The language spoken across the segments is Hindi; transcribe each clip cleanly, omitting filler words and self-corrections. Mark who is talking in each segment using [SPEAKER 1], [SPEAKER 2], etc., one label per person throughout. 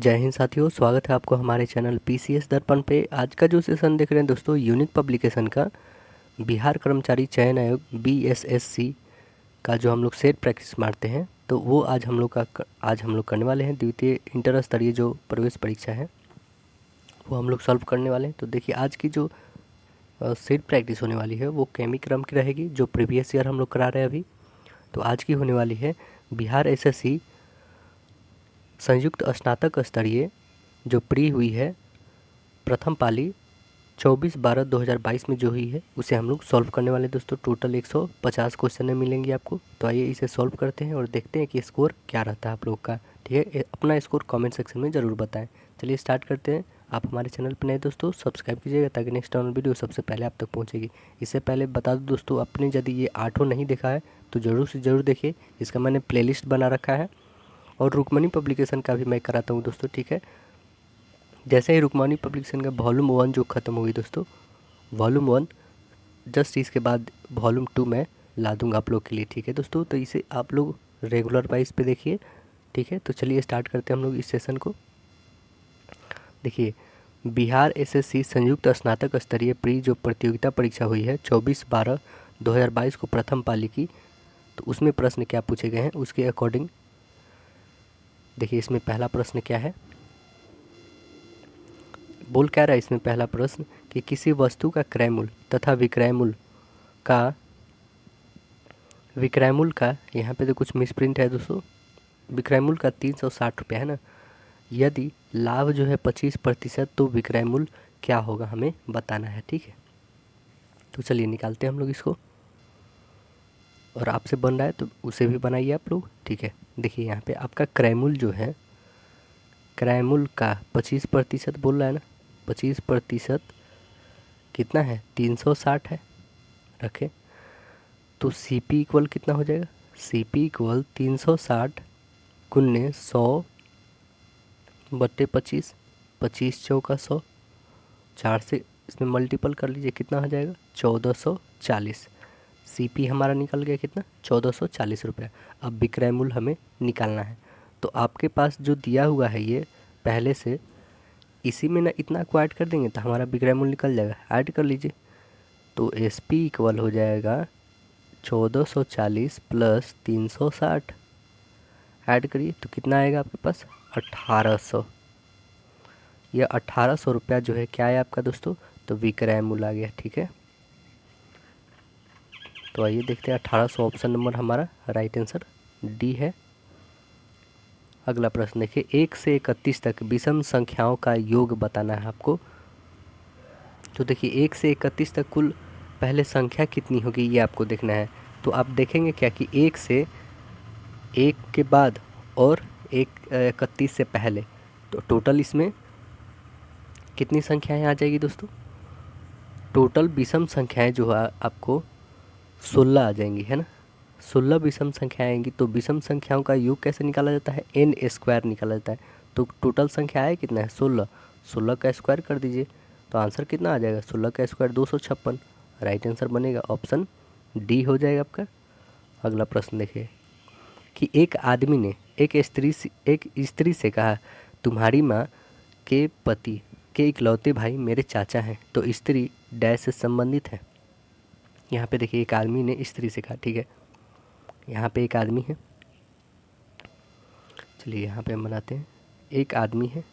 [SPEAKER 1] जय हिंद साथियों, स्वागत है आपको हमारे चैनल पीसीएस दर्पण पे। आज का जो सेशन देख रहे हैं दोस्तों, यूनिक पब्लिकेशन का बिहार कर्मचारी चयन आयोग बीएसएससी का जो हम लोग सेट प्रैक्टिस मारते हैं, तो वो आज हम लोग करने वाले हैं। द्वितीय इंटर स्तरीय जो प्रवेश परीक्षा है वो हम लोग सॉल्व करने वाले हैं। तो देखिए, आज की जो सेट प्रैक्टिस होने वाली है वो केमी क्रम की रहेगी, जो प्रीवियस ईयर हम लोग करा रहे हैं अभी। तो आज की होने वाली है बिहार एसएससी संयुक्त स्नातक स्तरीय जो प्री हुई है, प्रथम पाली 24/12/2022 में जो हुई है, उसे हम लोग सॉल्व करने वाले हैं दोस्तों। टोटल 150 क्वेश्चन मिलेंगे आपको। तो आइए इसे सॉल्व करते हैं और देखते हैं कि स्कोर क्या रहता है आप लोग का। ठीक है, अपना स्कोर कमेंट सेक्शन में ज़रूर बताएं। चलिए स्टार्ट करते हैं। आप हमारे चैनल पर नए दोस्तों सब्सक्राइब कीजिएगा ताकि नेक्स्ट ऑन वीडियो सबसे पहले आप तक पहुँचेगी। इससे पहले बता दूँ दोस्तों, आपने यदि ये आठों नहीं देखा है तो ज़रूर से ज़रूर देखिए। इसका मैंने प्लेलिस्ट बना रखा है और रुक्मणी पब्लिकेशन का भी मैं कराता हूँ दोस्तों। ठीक है, जैसे ही रुक्मणी पब्लिकेशन का वॉल्यूम 1 जो ख़त्म होगी दोस्तों, वॉल्यूम 1 जस्ट इसके बाद वॉल्यूम 2 मैं ला दूँगा आप लोग के लिए। ठीक है दोस्तों, तो इसे आप लोग रेगुलर वाइज पे देखिए। ठीक है, तो चलिए स्टार्ट करते हैं हम लोग इस सेशन को। देखिए, बिहार एसएससी संयुक्त स्नातक स्तरीय प्री जो प्रतियोगिता परीक्षा हुई है 24/12/2022 को प्रथम पाली की, तो उसमें प्रश्न क्या पूछे गए हैं उसके अकॉर्डिंग देखिए। इसमें पहला प्रश्न क्या है, बोल क्या रहा है इसमें पहला प्रश्न कि किसी वस्तु का क्रय मूल्य तथा विक्रय मूल्य का यहाँ पे तो कुछ मिसप्रिंट है दोस्तों। विक्रय मूल्य का 360 रुपये है ना। यदि लाभ जो है 25%, तो विक्रय मूल्य क्या होगा हमें बताना है। ठीक है, तो चलिए निकालते हैं हम लोग इसको, और आपसे बन रहा है तो उसे भी बनाइए आप लोग। ठीक है, देखिए यहाँ पे आपका क्रय मूल्य जो है, क्रय मूल्य का 25% बोल रहा है ना। 25% कितना है, 360 है रखे। तो सी पी इक्वल कितना हो जाएगा, सी पी इक्वल 360 गुन्ने 100/25, 25×4 = 100, 4 से इसमें मल्टीपल कर लीजिए, कितना हो जाएगा 1440। सी पी हमारा निकल गया कितना, 1440 रुपये। अब विक्रय मूल्य हमें निकालना है। तो आपके पास जो दिया हुआ है ये पहले से, इसी में ना इतना को ऐड कर देंगे तो हमारा विक्रय मूल्य निकल जाएगा। ऐड कर लीजिए, तो एस पी इक्वल हो जाएगा 1440 प्लस 360। ऐड करिए तो कितना आएगा आपके पास, 1800। यह 1800 रुपया जो है क्या है आपका दोस्तों, तो विक्रय मूल्य आ गया। ठीक है, तो आइए देखते हैं 1800 ऑप्शन नंबर हमारा राइट आंसर डी है। अगला प्रश्न देखिए, 1 से 31 तक विषम संख्याओं का योग बताना है आपको। तो देखिए 1 से 31 तक कुल पहले संख्या कितनी होगी ये आपको देखना है। तो आप देखेंगे क्या कि 1 से 1 के बाद और 31 से पहले, तो टोटल इसमें कितनी संख्याएं आ जाएगी दोस्तों। टोटल विषम संख्याएं जो है आपको 16 आ जाएंगी, है ना। 16 विषम संख्याएं आएंगी। तो विषम संख्याओं का योग कैसे निकाला जाता है, एन स्क्वायर निकाला जाता है। तो टोटल संख्या है कितना है, 16। 16 का स्क्वायर कर दीजिए तो आंसर कितना आ जाएगा, 16 का स्क्वायर 256। राइट आंसर बनेगा ऑप्शन डी हो जाएगा आपका। अगला प्रश्न देखिए कि एक आदमी ने एक स्त्री से कहा, तुम्हारी माँ के पति के इकलौते भाई मेरे चाचा हैं, तो स्त्री डैश से संबंधित है। यहाँ पे देखिए एक आदमी ने स्त्री से कहा। ठीक है, यहाँ पे एक आदमी है, चलिए यहाँ पे हम बनाते हैं। एक आदमी है,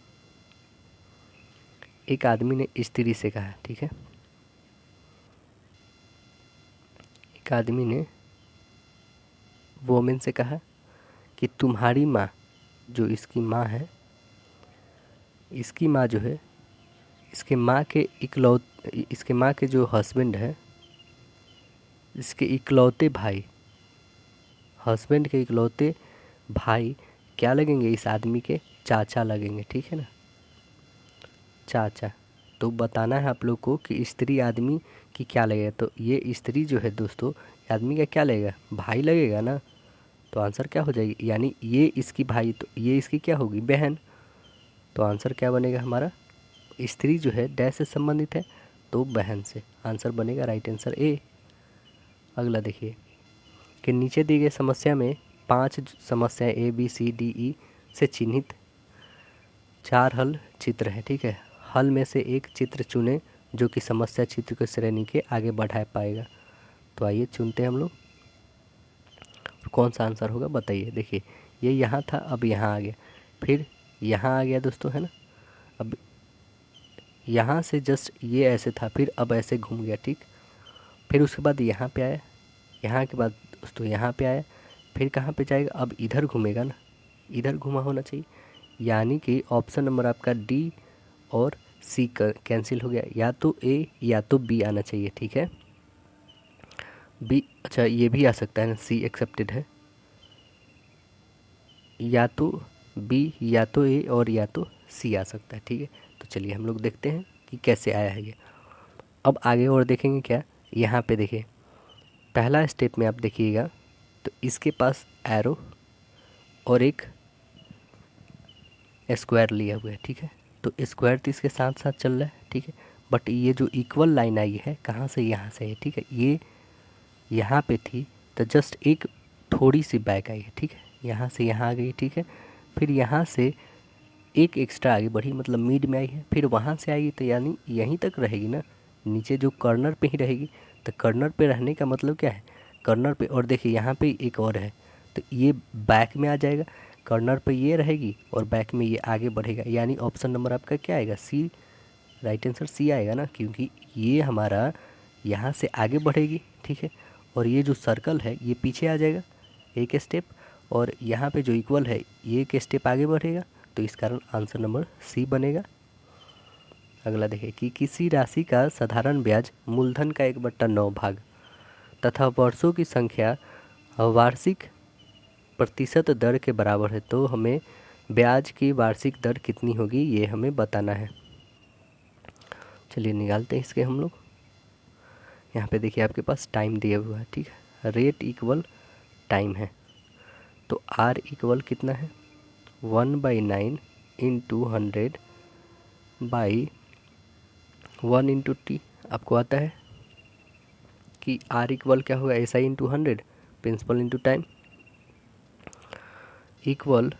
[SPEAKER 1] एक आदमी ने स्त्री से कहा। ठीक है, एक आदमी ने वोमेन से कहा कि तुम्हारी माँ, जो इसकी माँ है, इसकी माँ जो है, इसके माँ के जो हस्बैंड है, इसके इकलौते भाई, हस्बैंड के इकलौते भाई क्या लगेंगे, इस आदमी के चाचा लगेंगे। ठीक है ना, चाचा। तो बताना है आप लोग को कि स्त्री आदमी की क्या लगेगा। तो ये स्त्री जो है दोस्तों, आदमी का क्या लगेगा, भाई लगेगा ना। तो आंसर क्या हो जाएगी, यानी ये इसकी भाई, तो ये इसकी क्या होगी, बहन। तो आंसर क्या बनेगा हमारा, स्त्री जो है डैश से संबंधित है तो बहन से। आंसर बनेगा राइट आंसर ए। अगला देखिए कि नीचे दी गई समस्या में 5 समस्याएं A B C D E से चिन्हित 4 हल चित्र है, ठीक है। हल में से एक चित्र चुने जो कि समस्या चित्र को श्रेणी के आगे बढ़ा पाएगा। तो आइए चुनते हैं हम लोग, कौन सा आंसर होगा बताइए। देखिए ये यहाँ था, अब यहाँ आ गया, फिर यहाँ आ गया दोस्तों, है ना। अब यहाँ से जस्ट ये ऐसे था, फिर अब ऐसे घूम गया, ठीक। फिर उसके बाद यहाँ पे आया, यहाँ के बाद दोस्तों यहाँ पे आया, फिर कहाँ पे जाएगा, अब इधर घूमेगा ना, इधर घुमा होना चाहिए। यानी कि ऑप्शन नंबर आपका डी और सी कैंसिल हो गया, या तो ए या तो बी आना चाहिए, ठीक है। बी, अच्छा ये भी आ सकता है ना, सी एक्सेप्टेड है, या तो बी या तो ए और या तो सी आ सकता है, ठीक है। तो चलिए हम लोग देखते हैं कि कैसे आया है ये। अब आगे और देखेंगे क्या, यहाँ पे देखिए पहला स्टेप में आप देखिएगा तो इसके पास एरो और एक स्क्वायर लिया हुआ है, ठीक है। तो स्क्वायर तो इसके साथ साथ चल रहा है, ठीक है। बट ये जो इक्वल लाइन आई है कहाँ से, यहाँ से है, ठीक है। ये यहाँ पे थी तो जस्ट एक थोड़ी सी बैक आई है, ठीक है, यहाँ से यहाँ आ गई, ठीक है। फिर यहाँ से एक एक्स्ट्रा आगे बढ़ी, मतलब मिड में आई है, फिर वहाँ से आएगी तो यानी यहीं तक रहेगी ना, नीचे जो कॉर्नर पे ही रहेगी। तो कॉर्नर पे रहने का मतलब क्या है, कॉर्नर पे, और देखिए यहाँ पे एक और है तो ये बैक में आ जाएगा, कॉर्नर पे ये रहेगी और बैक में ये आगे बढ़ेगा। यानी ऑप्शन नंबर आपका क्या आएगा, सी, राइट आंसर सी आएगा ना, क्योंकि ये हमारा यहाँ से आगे बढ़ेगी, ठीक है। और ये जो सर्कल है ये पीछे आ जाएगा एक स्टेप, और यहाँ पे जो इक्वल है ये एक स्टेप आगे बढ़ेगा, तो इस कारण आंसर नंबर सी बनेगा। अगला देखिए कि किसी राशि का साधारण ब्याज मूलधन का 1/9 भाग तथा वर्षों की संख्या वार्षिक प्रतिशत दर के बराबर है, तो हमें ब्याज की वार्षिक दर कितनी होगी ये हमें बताना है। चलिए निकालते हैं इसके हम लोग। यहाँ पे देखिए आपके पास टाइम दिया हुआ है, ठीक है, रेट इक्वल टाइम है, तो आर इक्वल कितना है 1/9 इंटू 100 बाई 1 इंटू टी। आपको आता है कि आर इक्वल क्या होगा, S I into 100 principal into time, equal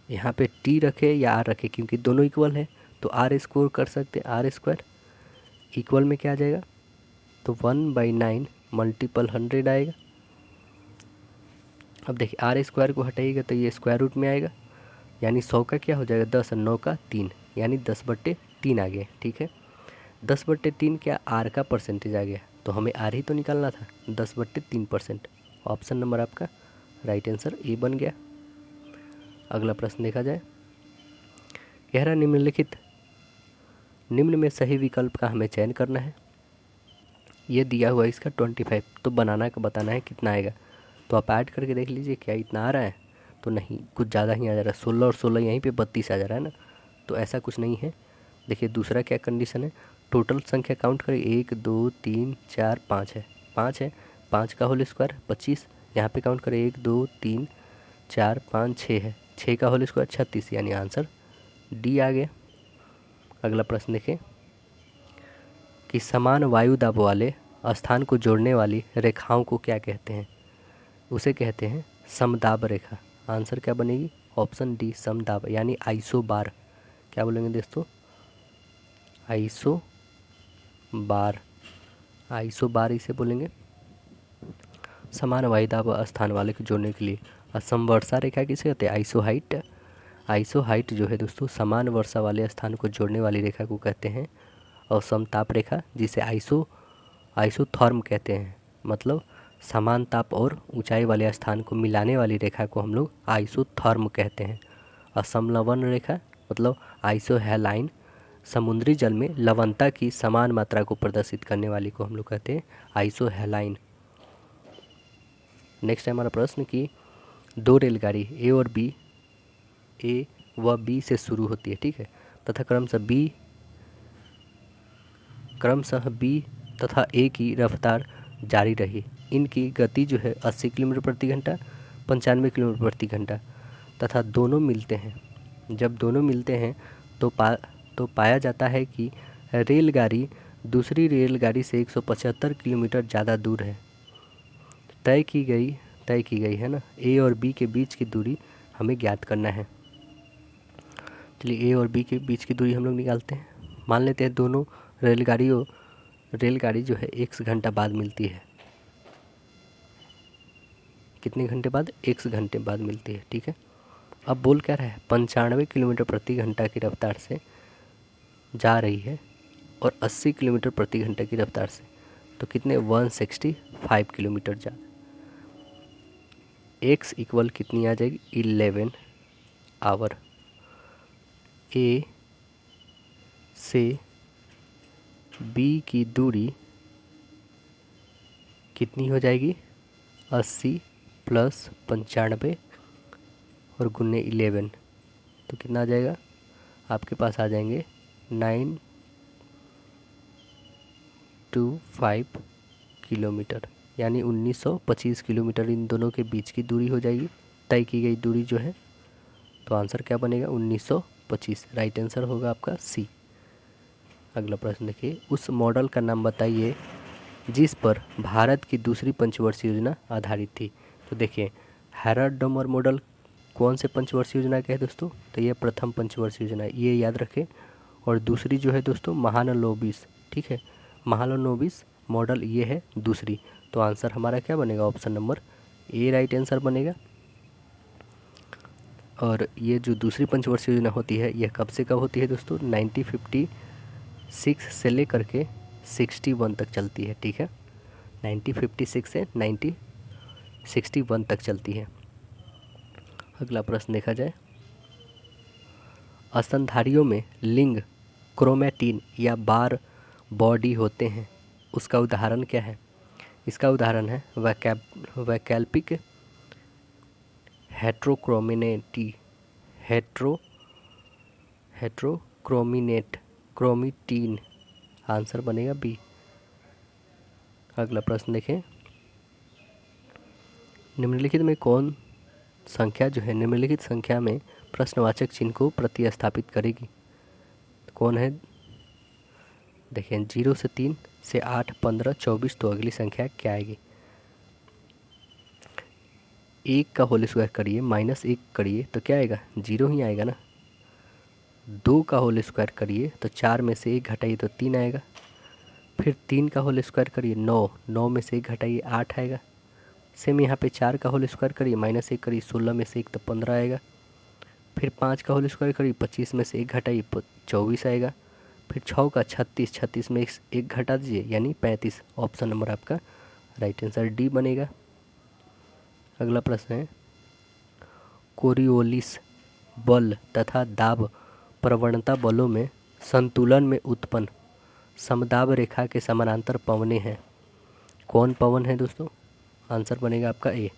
[SPEAKER 1] यहाँ पे टी रखे या आर रखे, क्योंकि दोनों इक्वल है तो आर स्कोर कर सकते हैं, आर स्क्वायर इक्वल में क्या आ जाएगा, तो 1/9 मल्टीपल 100 आएगा। अब देखिए आर स्क्वायर को हटाइएगा तो ये स्क्वायर रूट में आएगा, यानी 100 का क्या हो जाएगा 10 और 9 का 3, यानी 10/3 आ गया, ठीक है। 10/3 क्या आर का परसेंटेज आ गया, तो हमें आर ही तो निकालना था, 10/3%। ऑप्शन नंबर आपका राइट आंसर ए बन गया। अगला प्रश्न देखा जाए, कह रहा निम्न में सही विकल्प का हमें चयन करना है। ये दिया हुआ इसका 25, तो बनाना का बताना है कितना आएगा। तो आप ऐड करके देख लीजिए क्या इतना आ रहा है, तो नहीं कुछ ज़्यादा ही आ जा रहा है, 16 और 16 यहीं पे 32 आ जा रहा है ना, तो ऐसा कुछ नहीं है। देखिए दूसरा क्या कंडीशन है, टोटल संख्या काउंट करें 1 2 3 4 5 है, 5 है, 5 का होल स्क्वायर 25, यहाँ पे काउंट करें 1 2 3 4 5 6 है, 6 का होल स्क्वायर 36, यानी आंसर डी आ गया। अगला प्रश्न देखें कि समान वायु दाब वाले स्थान को जोड़ने वाली रेखाओं को क्या कहते हैं, उसे कहते हैं समदाब रेखा। आंसर क्या बनेगी, ऑप्शन डी समदाब, यानी आइसो बार। क्या बोलेंगे दोस्तों, आइसो बार, आइसो बार इसे बोलेंगे। समान वायु दाब स्थान वाले को जोड़ने के लिए। समवर्षा रेखा किसे कहते हैं, आइसो हाइट। आइसो हाइट जो है दोस्तों समान वर्षा वाले स्थान को जोड़ने वाली रेखा को कहते हैं। और समताप रेखा जिसे आइसोथर्म कहते हैं, मतलब समान ताप और ऊंचाई वाले स्थान को मिलाने वाली रेखा को हम लोग आइसोथर्म कहते हैं। असमलवन रेखा मतलब आइसोहेलाइन, समुद्री जल में लवणता की समान मात्रा को प्रदर्शित करने वाली को हम लोग कहते हैं आइसोहेलाइन। नेक्स्ट है हमारा प्रश्न कि दो रेलगाड़ी ए और बी, ए व बी से शुरू होती है, ठीक है, तथा क्रमशः बी तथा ए की रफ्तार जारी रही। इनकी गति जो है 80 किलोमीटर प्रति घंटा, 95 किलोमीटर प्रति घंटा तथा दोनों मिलते हैं। जब दोनों मिलते हैं तो पाया जाता है कि रेलगाड़ी दूसरी रेलगाड़ी से 175 किलोमीटर ज़्यादा दूर है। तय की गई है ना, ए और बी के बीच की दूरी हमें ज्ञात करना है। चलिए ए और बी के बीच की दूरी हम लोग निकालते हैं। मान लेते हैं दोनों रेलगाड़ी जो है x घंटा बाद मिलती है। कितने घंटे बाद? x घंटे बाद मिलती है। ठीक है, अब बोल क्या रहा है? 95 किलोमीटर प्रति घंटा की रफ्तार से जा रही है और 80 किलोमीटर प्रति घंटा की रफ्तार से, तो कितने? 165 किलोमीटर जा। x इक्वल कितनी आ जाएगी? 11 आवर। ए से बी की दूरी कितनी हो जाएगी? 80 प्लस 95 और गुने 11, तो कितना आ जाएगा? आपके पास आ जाएंगे 925 किलोमीटर, यानी 1925 किलोमीटर इन दोनों के बीच की दूरी हो जाएगी, तय की गई दूरी जो है। तो आंसर क्या बनेगा? 1925। राइट आंसर होगा आपका सी। अगला प्रश्न देखिए, उस मॉडल का नाम बताइए जिस पर भारत की दूसरी पंचवर्षीय योजना आधारित थी। तो देखिए, हैराल्ड-डोमर मॉडल कौन से पंचवर्षीय योजना का है दोस्तों? तो ये प्रथम पंचवर्षीय योजना है, ये याद रखें। और दूसरी जो है दोस्तों महालनोबिस, ठीक है, महालनोबिस मॉडल ये है दूसरी। तो आंसर हमारा क्या बनेगा? Option number A right answer बनेगा। और ये जो दूसरी पंचवर्षीय योजना होती है, यह कब से कब होती है दोस्तों? 1956 से लेकर के 61 तक चलती है। ठीक है, 1956 से 1961 तक चलती है। अगला प्रश्न देखा जाए, स्तनधारियों में लिंग क्रोमैटिन या बार बॉडी होते हैं, उसका उदाहरण क्या है? इसका उदाहरण है वैकल्पिक क्रोमीटीन। आंसर बनेगा बी। अगला प्रश्न देखें, निम्नलिखित में कौन संख्या जो है निम्नलिखित संख्या में प्रश्नवाचक चिन्ह को प्रतिस्थापित करेगी? तो कौन है? देखें, 0 से 3 से 8, 15, 24, तो अगली संख्या क्या आएगी? 1 का होल स्क्वायर करिए -1 करिए तो क्या आएगा? 0 ही आएगा ना। 2 का होल स्क्वायर करिए तो 4 में से 1 घटाइए तो 3 आएगा। फिर 3 का होल स्क्वायर करिए 9 में से 1 घटाइए 8 आएगा। सेम यहाँ पे 4 का होल स्क्वायर करिए -1 करिए 16 में से 1 तो 15 आएगा। फिर 5 का होल स्क्वायर करिए 25 में से 1 घटाइए 24 आएगा। फिर 6 का 36 में 1 घटा दीजिए यानी 35। ऑप्शन नंबर आपका राइट आंसर डी बनेगा। अगला प्रश्न है, कोरियोलिस बल तथा दाब प्रवणता बलों में संतुलन में उत्पन्न समदाब रेखा के समानांतर पवनें हैं। कौन पवन है दोस्तों? आंसर बनेगा आपका ए।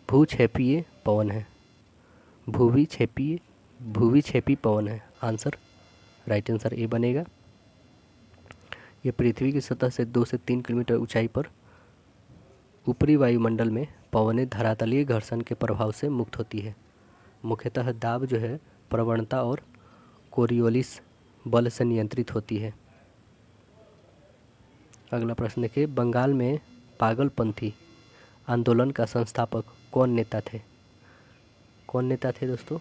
[SPEAKER 1] भूक्षेपीय पवन है, भूविक्षेपी पवन है। आंसर राइट आंसर ए बनेगा। ये पृथ्वी की सतह से 2 से 3 किलोमीटर ऊंचाई पर ऊपरी वायुमंडल में पवनें धरातलीय घर्षण के प्रभाव से मुक्त होती है। मुख्यतः दाब जो है प्रवणता और कोरियोलिस बल से नियंत्रित होती है। अगला प्रश्न देखिए, बंगाल में पागलपंथी आंदोलन का संस्थापक कौन नेता थे? कौन नेता थे दोस्तों?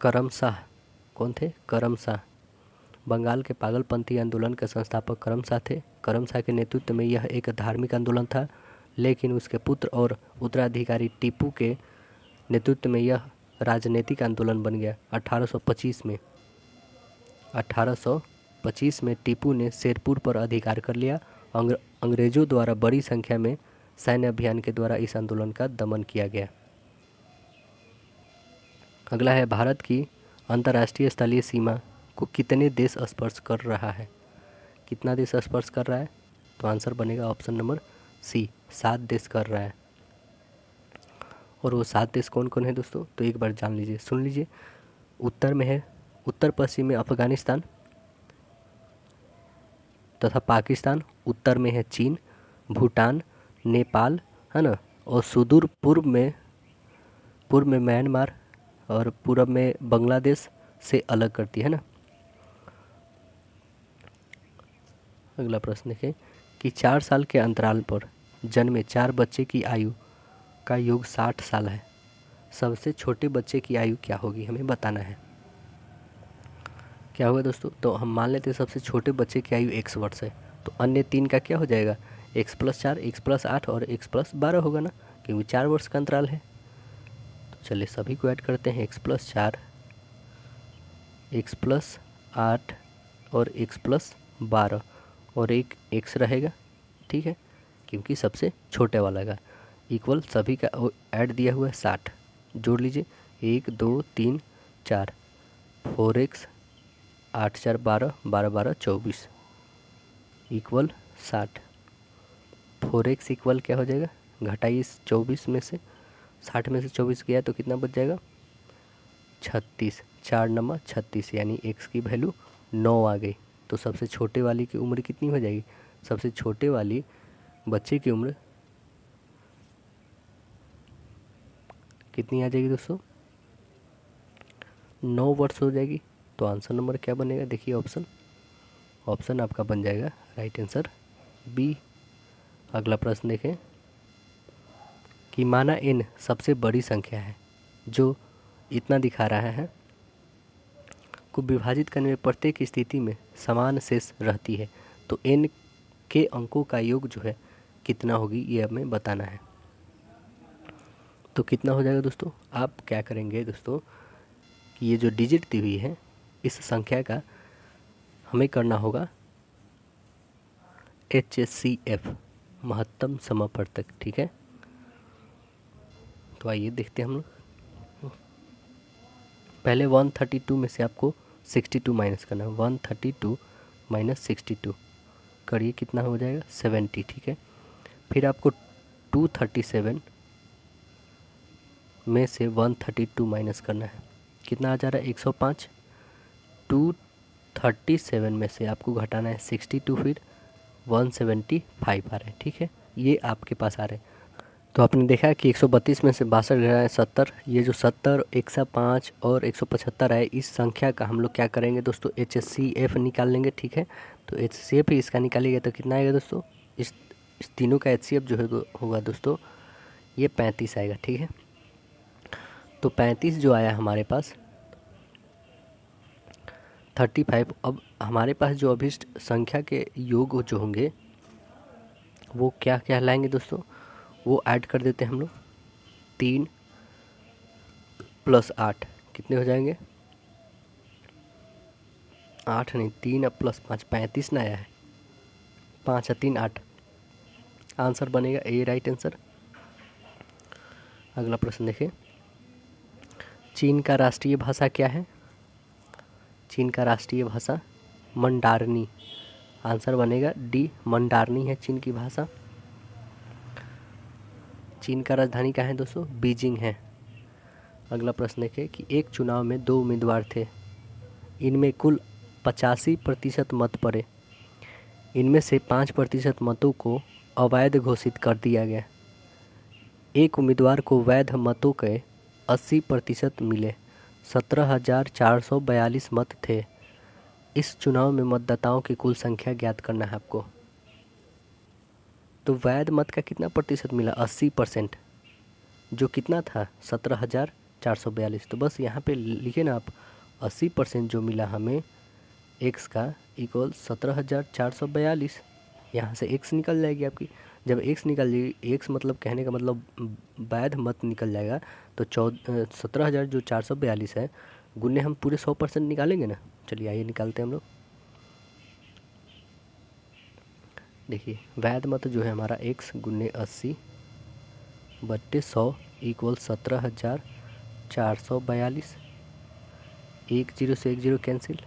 [SPEAKER 1] करम शाह। कौन थे? करम शाह। बंगाल के पागलपंथी आंदोलन के संस्थापक करम शाह थे। करम शाह के नेतृत्व में यह एक धार्मिक आंदोलन था, लेकिन उसके पुत्र और उत्तराधिकारी टीपू के नेतृत्व में यह राजनीतिक आंदोलन बन गया। 1825 में टीपू ने शेरपुर पर अधिकार कर लिया। अंग्रेजों द्वारा बड़ी संख्या में सैन्य अभियान के द्वारा इस आंदोलन का दमन किया गया। अगला है, भारत की अंतर्राष्ट्रीय स्थलीय सीमा को कितने देश स्पर्श कर रहा है? कितना देश स्पर्श कर रहा है? तो आंसर बनेगा ऑप्शन नंबर सी, 7 देश कर रहा है। और वो 7 देश कौन कौन है दोस्तों? तो एक बार जान लीजिए, सुन लीजिए। उत्तर में है, उत्तर पश्चिम में अफगानिस्तान तथा पाकिस्तान। उत्तर में है चीन, भूटान, नेपाल, है ना। और सुदूर पूर्व में म्यांमार और पूर्व में बांग्लादेश से अलग करती है ना। अगला प्रश्न देखें कि 4 साल के अंतराल पर जन्मे 4 बच्चे की आयु का योग 60 साल है। सबसे छोटे बच्चे की आयु क्या होगी, हमें बताना है। क्या होगा दोस्तों, तो हम मान लेते हैं सबसे छोटे बच्चे की आयु x वर्ष है, तो अन्य 3 का क्या हो जाएगा, x+4, x+8 और x+12 होगा ना, क्योंकि 4 वर्ष का अंतराल है। तो चलिए सभी को ऐड करते हैं, x+4, x+8 और x+12 और एक x रहेगा, ठीक है, क्योंकि सबसे छोटे वाला का इक्वल सभी का ऐड दिया हुआ है 60। जोड़ लीजिए, 1 2 3 4, 4x 8 4 12, 12 12 24 इक्वल 60। 4x इक्वल क्या हो जाएगा, घटाइए इस 24 में से, 60 में से 24 गया तो कितना बच जाएगा, 36। 4 नंबर 36, यानी x की वैल्यू 9 आ गई। तो सबसे छोटे वाली की उम्र कितनी हो जाएगी, सबसे छोटे वाली बच्चे की उम्र कितनी आ जाएगी दोस्तों, 9 वर्ष हो जाएगी। तो आंसर नंबर क्या बनेगा, देखिए ऑप्शन आपका बन जाएगा राइट आंसर बी। अगला प्रश्न देखें कि माना n सबसे बड़ी संख्या है जो इतना दिखा रहा है को विभाजित करने में प्रत्येक स्थिति में समान शेष रहती है, तो n के अंकों का योग जो है कितना होगी, ये हमें बताना है। तो कितना हो जाएगा दोस्तों, आप क्या करेंगे दोस्तों कि ये जो डिजिट दी हुई है इस संख्या का हमें करना होगा HCF, महत्तम समापवर्तक, ठीक है। तो आइए देखते हैं हम लोग। पहले 132 में से आपको 62 माइनस करना है, 132 माइनस 62 करिए, कितना हो जाएगा 70, ठीक है। फिर आपको 237 में से 132 माइनस करना है, कितना आ जा रहा है 105। 237 में से आपको घटाना है 62, फिर 175 आ रहा है, ठीक है, ये आपके पास आ रहे हैं। तो आपने देखा कि 132 में से 62 घटा है 70, ये जो 70, 105 और 175 है, इस संख्या का हम लोग क्या करेंगे दोस्तों, HCF निकाल लेंगे, ठीक है। तो HCF ही इसका निकालिएगा तो कितना आएगा दोस्तों, इस तीनों का HCF जो है होगा दोस्तों ये 35 आएगा, ठीक है। तो 35 जो आया हमारे पास 35। अब हमारे पास जो अभिष्ट संख्या के योग जो होंगे वो क्या कहलाएंगे दोस्तों, वो ऐड कर देते हैं हम लोग। 3 + 8 कितने हो जाएंगे, 8 नहीं, 3 + 5 35 ना आया है, 5 और 3 8, आंसर बनेगा ए राइट आंसर। अगला प्रश्न देखें, चीन का राष्ट्रीय भाषा क्या है, चीन का राष्ट्रीय भाषा मंडारनी, आंसर बनेगा डी, मंडारनी है चीन की भाषा। चीन का राजधानी क्या है दोस्तों, बीजिंग है। अगला प्रश्न देखें कि एक चुनाव में 2 उम्मीदवार थे, इनमें कुल 85% मत पड़े, इनमें से 5% मतों को अवैध घोषित कर दिया गया, एक उम्मीदवार को वैध मतों के 80% मिले, 17,442 मत थे। इस चुनाव में मतदाताओं की कुल संख्या ज्ञात करना है आपको। तो वैध मत का कितना प्रतिशत मिला, 80%, जो कितना था 17,442। तो बस यहाँ पे लिखे ना आप, 80% जो मिला हमें एक्स का इक्वल 17,442, यहाँ से एक्स निकल जाएगी आपकी। जब एक्स निकल जाएगी, एक्स मतलब कहने का मतलब वैध मत निकल जाएगा, तो 17,000 जो 442 है गुने हम पूरे 100% निकालेंगे ना। चलिए आइए निकालते हैं हम लोग। देखिए वैध मत जो है हमारा एक्स गुने 80/100 इक्वल 17,442। 1 0 से 1 0 कैंसिल,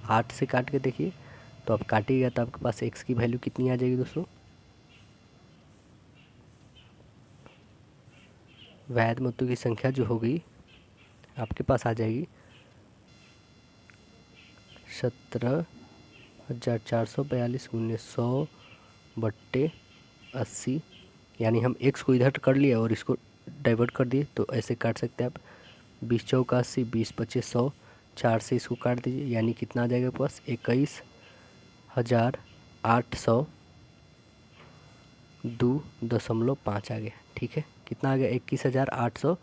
[SPEAKER 1] 8 से काट के देखिए, तो अब काटिएगा तो आपके पास एक्स की वैल्यू कितनी आ जाएगी दोस्तों, वैध मतों की संख्या जो होगी आपके पास आ जाएगी 17,442 गुने 100/80, यानी हम एक्स को इधर कर लिए और इसको डाइवर्ट कर दिए, तो ऐसे काट सकते हैं आप। 20 चौका 80, 20 25 100, 4 से इसको काट दीजिए, यानी कितना आ जाएगा पास 21,802.5 आ गया, ठीक है। कितना आ गया 21,802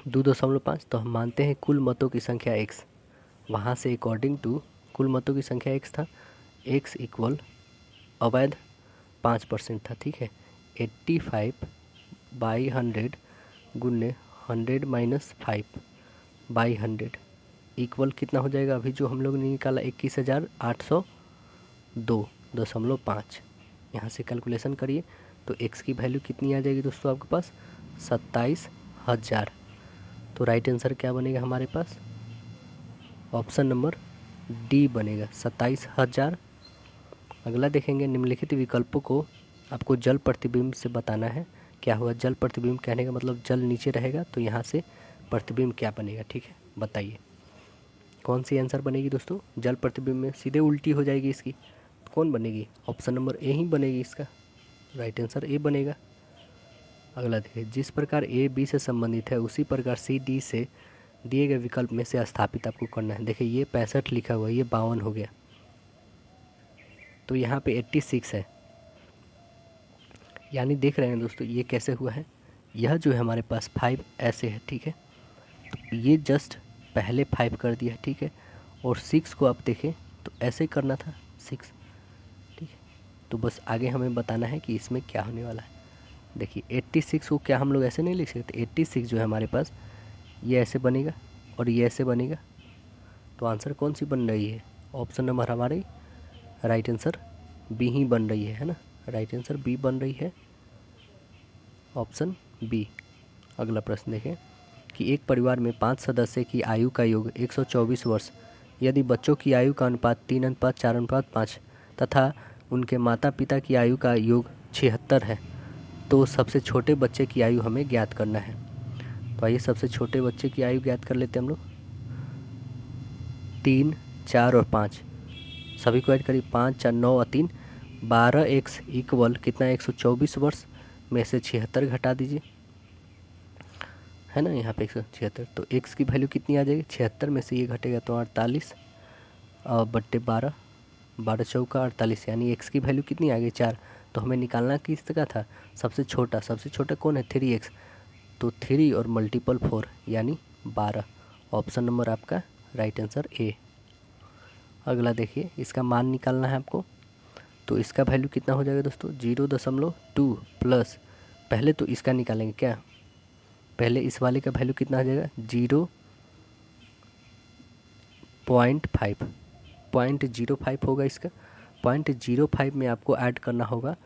[SPEAKER 1] 2.5 तो हम मानते हैं कुल मतों की संख्या x, वहाँ से अकॉर्डिंग टू कुल मतों की संख्या x था, x इक्वल अवैध 5% था, ठीक है। 85/100 गुने 100 माइनस 5/100 इक्वल कितना हो जाएगा, अभी जो हम लोग ने निकाला 21,802.5। यहाँ से कैलकुलेशन करिए तो x की वैल्यू कितनी आ जाएगी दोस्तों आपके पास, 27,000। तो राइट आंसर क्या बनेगा हमारे पास, ऑप्शन नंबर डी बनेगा, 27,000। अगला देखेंगे, निम्नलिखित विकल्पों को आपको जल प्रतिबिंब से बताना है। क्या हुआ, जल प्रतिबिंब कहने का मतलब जल नीचे रहेगा तो यहाँ से प्रतिबिंब क्या बनेगा, ठीक है, बताइए कौन सी आंसर बनेगी दोस्तों। जल प्रतिबिंब में सीधे उल्टी हो जाएगी इसकी, तो कौन बनेगी, ऑप्शन नंबर ए ही बनेगी, इसका राइट आंसर ए बनेगा। अगला देखिए, जिस प्रकार ए बी से संबंधित है उसी प्रकार सी डी से दिए गए विकल्प में से स्थापित आपको करना है। देखिए ये 65 लिखा हुआ है, ये 52 हो गया, तो यहाँ पे 86 है, यानी देख रहे हैं दोस्तों ये कैसे हुआ है। यह जो है हमारे पास 5 ऐसे है, ठीक है, तो ये जस्ट पहले 5 कर दिया, ठीक है, और 6 को आप देखें तो ऐसे करना था 6, ठीक है। तो बस आगे हमें बताना है कि इसमें क्या होने वाला है। देखिए 86 को क्या हम लोग ऐसे नहीं लिख सकते, 86 जो है हमारे पास ये ऐसे बनेगा और ये ऐसे बनेगा, तो आंसर कौन सी बन रही है, ऑप्शन नंबर हमारी राइट आंसर बी ही बन रही है ना, राइट आंसर बी बन रही है, ऑप्शन बी। अगला प्रश्न देखें कि एक परिवार में 5 सदस्य की आयु का योग 124 वर्ष, यदि बच्चों की आयु का अनुपात 3:4:5 तथा उनके माता पिता की आयु का योग 76 है, तो सबसे छोटे बच्चे की आयु हमें ज्ञात करना है। तो आइए सबसे छोटे बच्चे की आयु ज्ञात कर लेते हैं हम लोग। 3, 4 और 5 सभी को ऐड करिए, 5, 4, 9 और 3 12x इक्वल कितना, 124 वर्ष में से 76 घटा दीजिए, है ना, यहाँ पे 176, तो x की वैल्यू कितनी आ जाएगी, 76 में से ये घटेगा तो 48 और बट्टे 12, 12 चौका 48, यानी x की वैल्यू कितनी आ गई 4। तो हमें निकालना किस का था, सबसे छोटा कौन है 3x, तो 3 और मल्टीपल 4 यानी 12, ऑप्शन नंबर आपका राइट आंसर ए। अगला देखिए, इसका मान निकालना है आपको, तो इसका वैल्यू कितना हो जाएगा दोस्तों, 0.2 प्लस, पहले तो इसका निकालेंगे क्या, पहले इस वाले का वैल्यू कितना आ जाएगा 0.5, 0.05 होगा इसका, 0.05 में आपको ऐड करना होगा